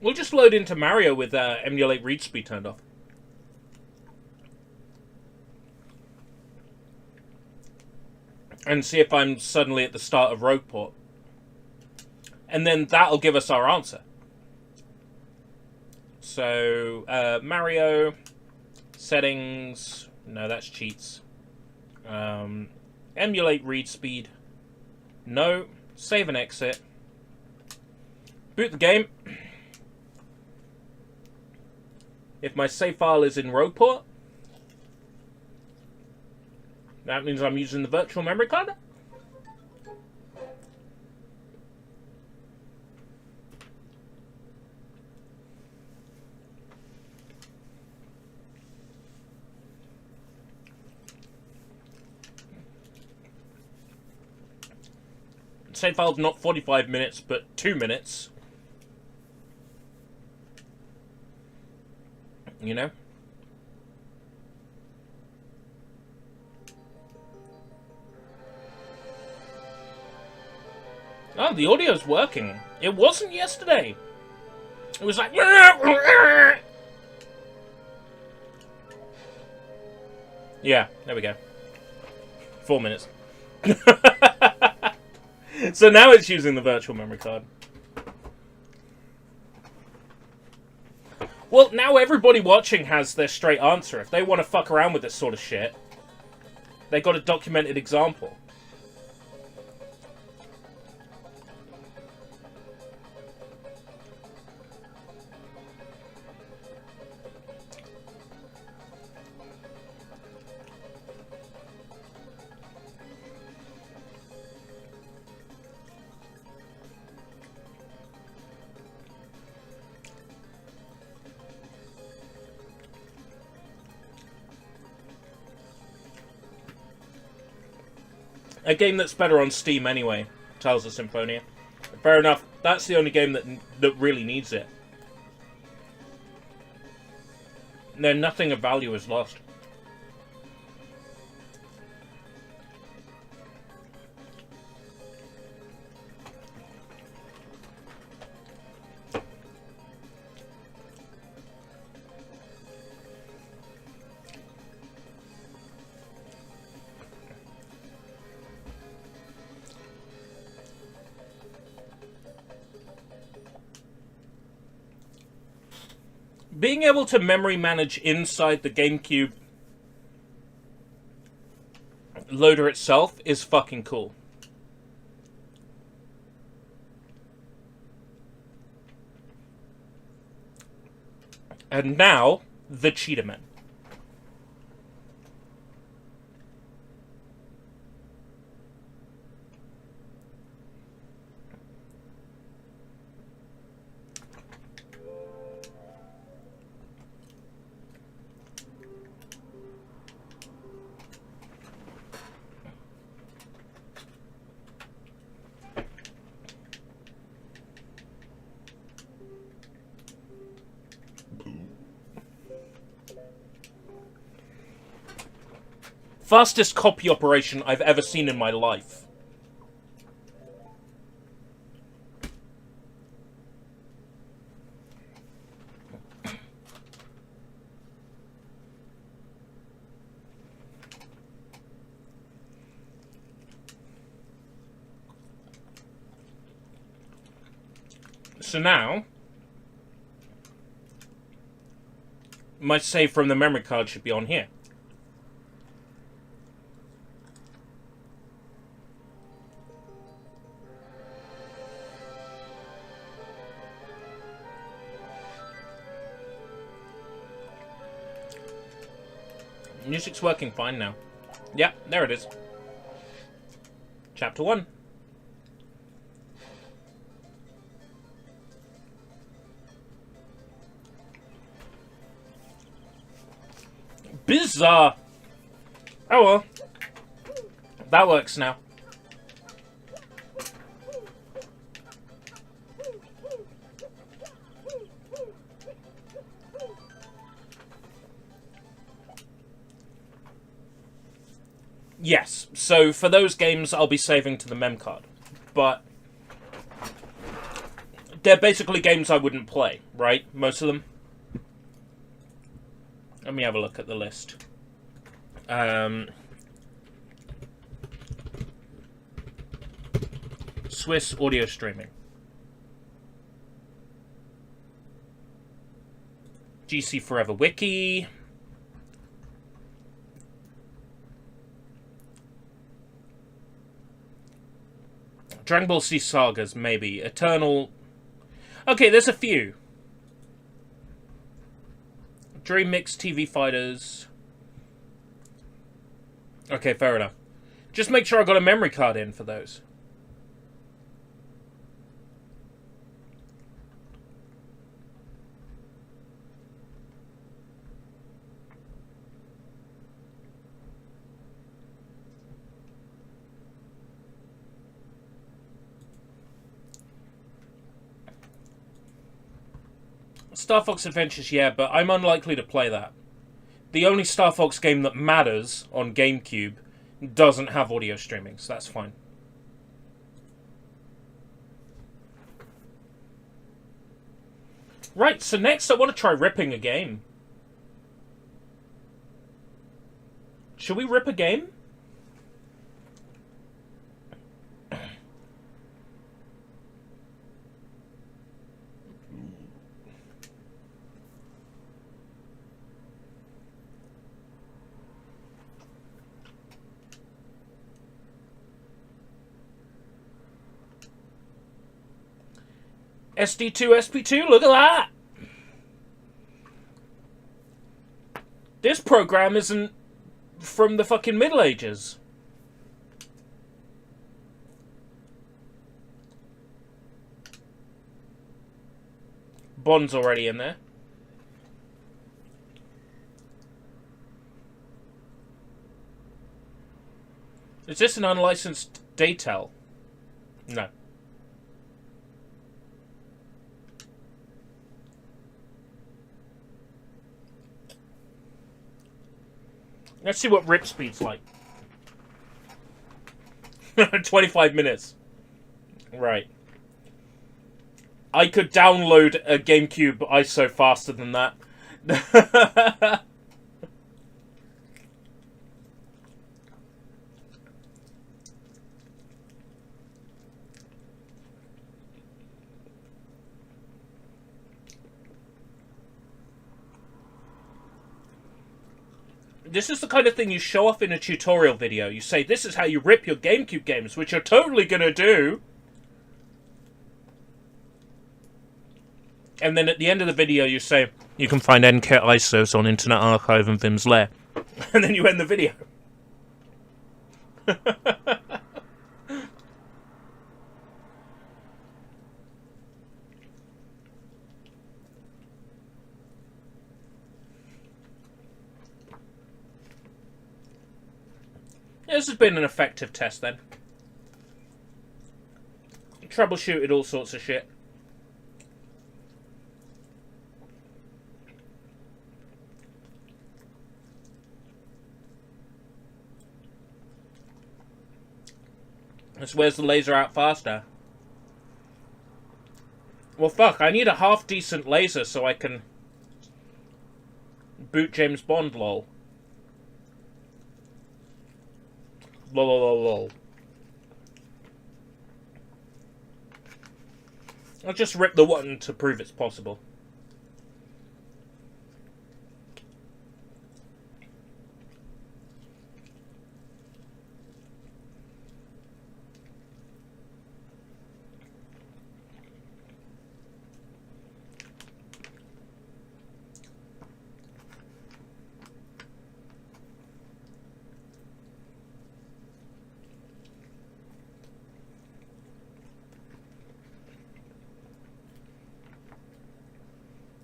We'll just load into Mario with emulate read speed turned off. And see if I'm suddenly at the start of Rogueport. And then that'll give us our answer. So, Mario, settings, no, that's cheats. Emulate read speed, no, save and exit. Boot the game. If my save file is in Rogueport, that means I'm using the virtual memory card. Save file not 45 minutes, but 2 minutes. You know? Oh, the audio's working. It wasn't yesterday. It was like... Yeah, there we go. 4 minutes. So now it's using the virtual memory card. Well, now everybody watching has their straight answer. If they want to fuck around with this sort of shit, they got a documented example. A game that's better on Steam anyway, tells us Symphonia. Fair enough. That's the only game that really needs it. No, nothing of value is lost. Being able to memory manage inside the GameCube loader itself is fucking cool. And now, the Cheetah Men. Fastest copy operation I've ever seen in my life. So now, my save from the memory card should be on here. Music's working fine now. Yeah, there it is. Chapter 1. Bizarre. Oh well. That works now. Yes, so for those games I'll be saving to the mem card. But they're basically games I wouldn't play, right? Most of them. Let me have a look at the list. Swiss audio streaming. GC Forever Wiki. Dragon Ball Z Sagas, maybe. Eternal... Okay, there's a few. Dream Mix TV Fighters. Okay, fair enough. Just make sure I got a memory card in for those. Star Fox Adventures, yeah, but I'm unlikely to play that. The only Star Fox game that matters on GameCube doesn't have audio streaming, so that's fine. Right, so next I want to try ripping a game. Should we rip a game? SD2, SP2, look at that! This program isn't from the fucking Middle Ages. Bond's already in there. Is this an unlicensed Daytel? No. Let's see what rip speed's like. 25 minutes. Right. I could download a GameCube ISO faster than that. This is the kind of thing you show off in a tutorial video. You say, this is how you rip your GameCube games, which you're totally gonna do. And then at the end of the video, you say, you can find NKit ISOs on Internet Archive and Vim's Lair. And then you end the video. This has been an effective test then. Troubleshooted all sorts of shit. This wears the laser out faster. Well, fuck, I need a half-decent laser so I can boot James Bond, lol. Lol, lol, lol, lol. I'll just rip the one to prove it's possible.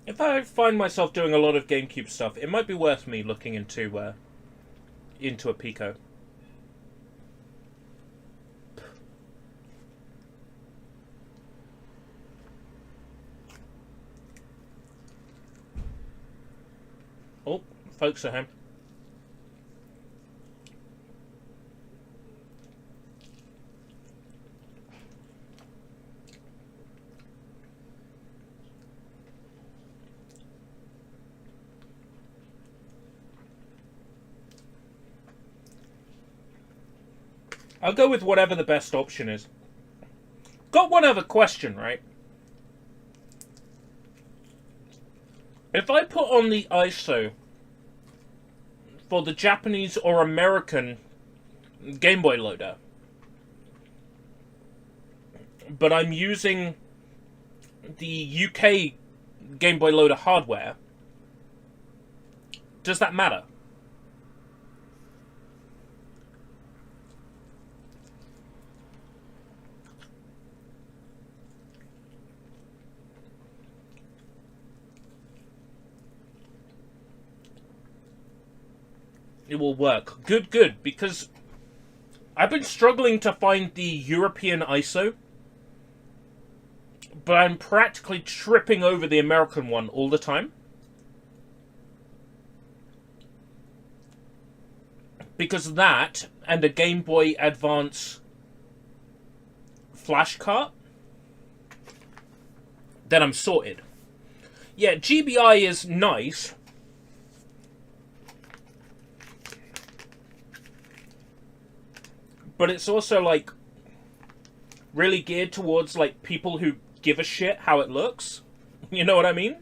If I find myself doing a lot of GameCube stuff, it might be worth me looking into a Pico. Oh, folks at home. I'll go with whatever the best option is. Got one other question, right? If I put on the ISO for the Japanese or American Game Boy loader, but I'm using the UK Game Boy loader hardware, does that matter? It will work. Good, good, because I've been struggling to find the European ISO, but I'm practically tripping over the American one all the time. Because of that, and a Game Boy Advance flash cart, then I'm sorted. Yeah, GBI is nice. But it's also, like, really geared towards, like, people who give a shit how it looks. You know what I mean?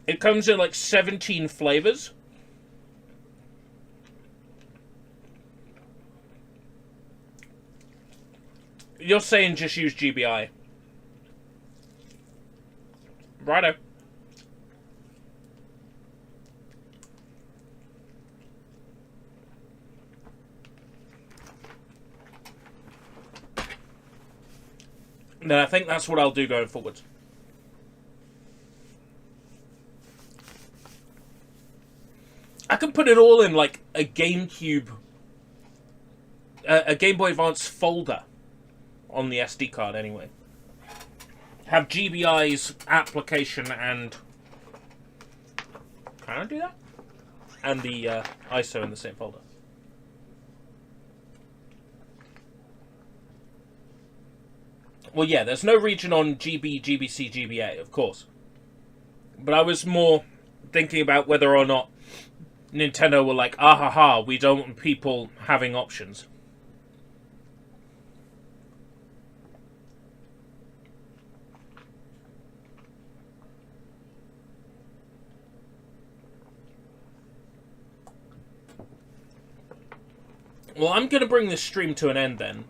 It comes in, like, 17 flavors. You're saying just use GBI. Righto. Then I think that's what I'll do going forward. I can put it all in like a GameCube, a Game Boy Advance folder on the SD card anyway. Have GBI's application and... Can I do that? And the ISO in the same folder. Well, yeah, there's no region on GB, GBC, GBA, of course. But I was more thinking about whether or not Nintendo were like, ah ha ha, we don't want people having options. Well, I'm going to bring this stream to an end then,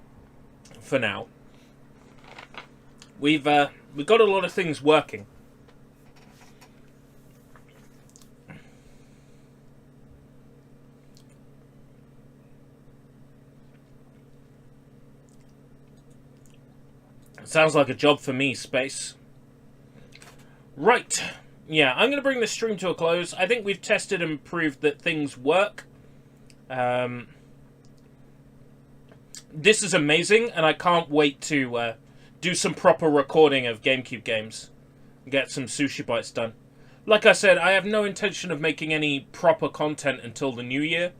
for now. We've got a lot of things working. Sounds like a job for me, Space. Right. Yeah, I'm going to bring this stream to a close. I think we've tested and proved that things work. This is amazing, and I can't wait to do some proper recording of GameCube games. Get some Sushi Bites done. Like I said, I have no intention of making any proper content until the new year.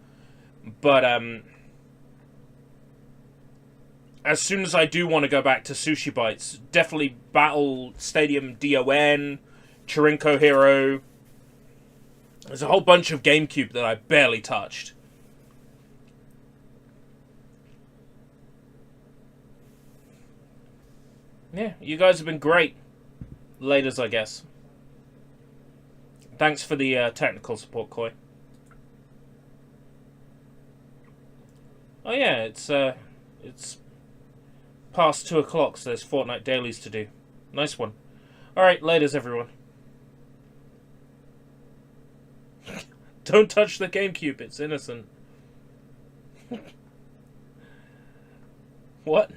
But, as soon as I do want to go back to Sushi Bites, definitely Battle Stadium DON, Chirinko Hero. There's a whole bunch of GameCube that I barely touched. Yeah, you guys have been great. Laters, I guess. Thanks for the technical support, Koi. Oh yeah, it's past 2 o'clock, so there's Fortnite dailies to do. Nice one. Alright, laters, everyone. Don't touch the GameCube, it's innocent. What?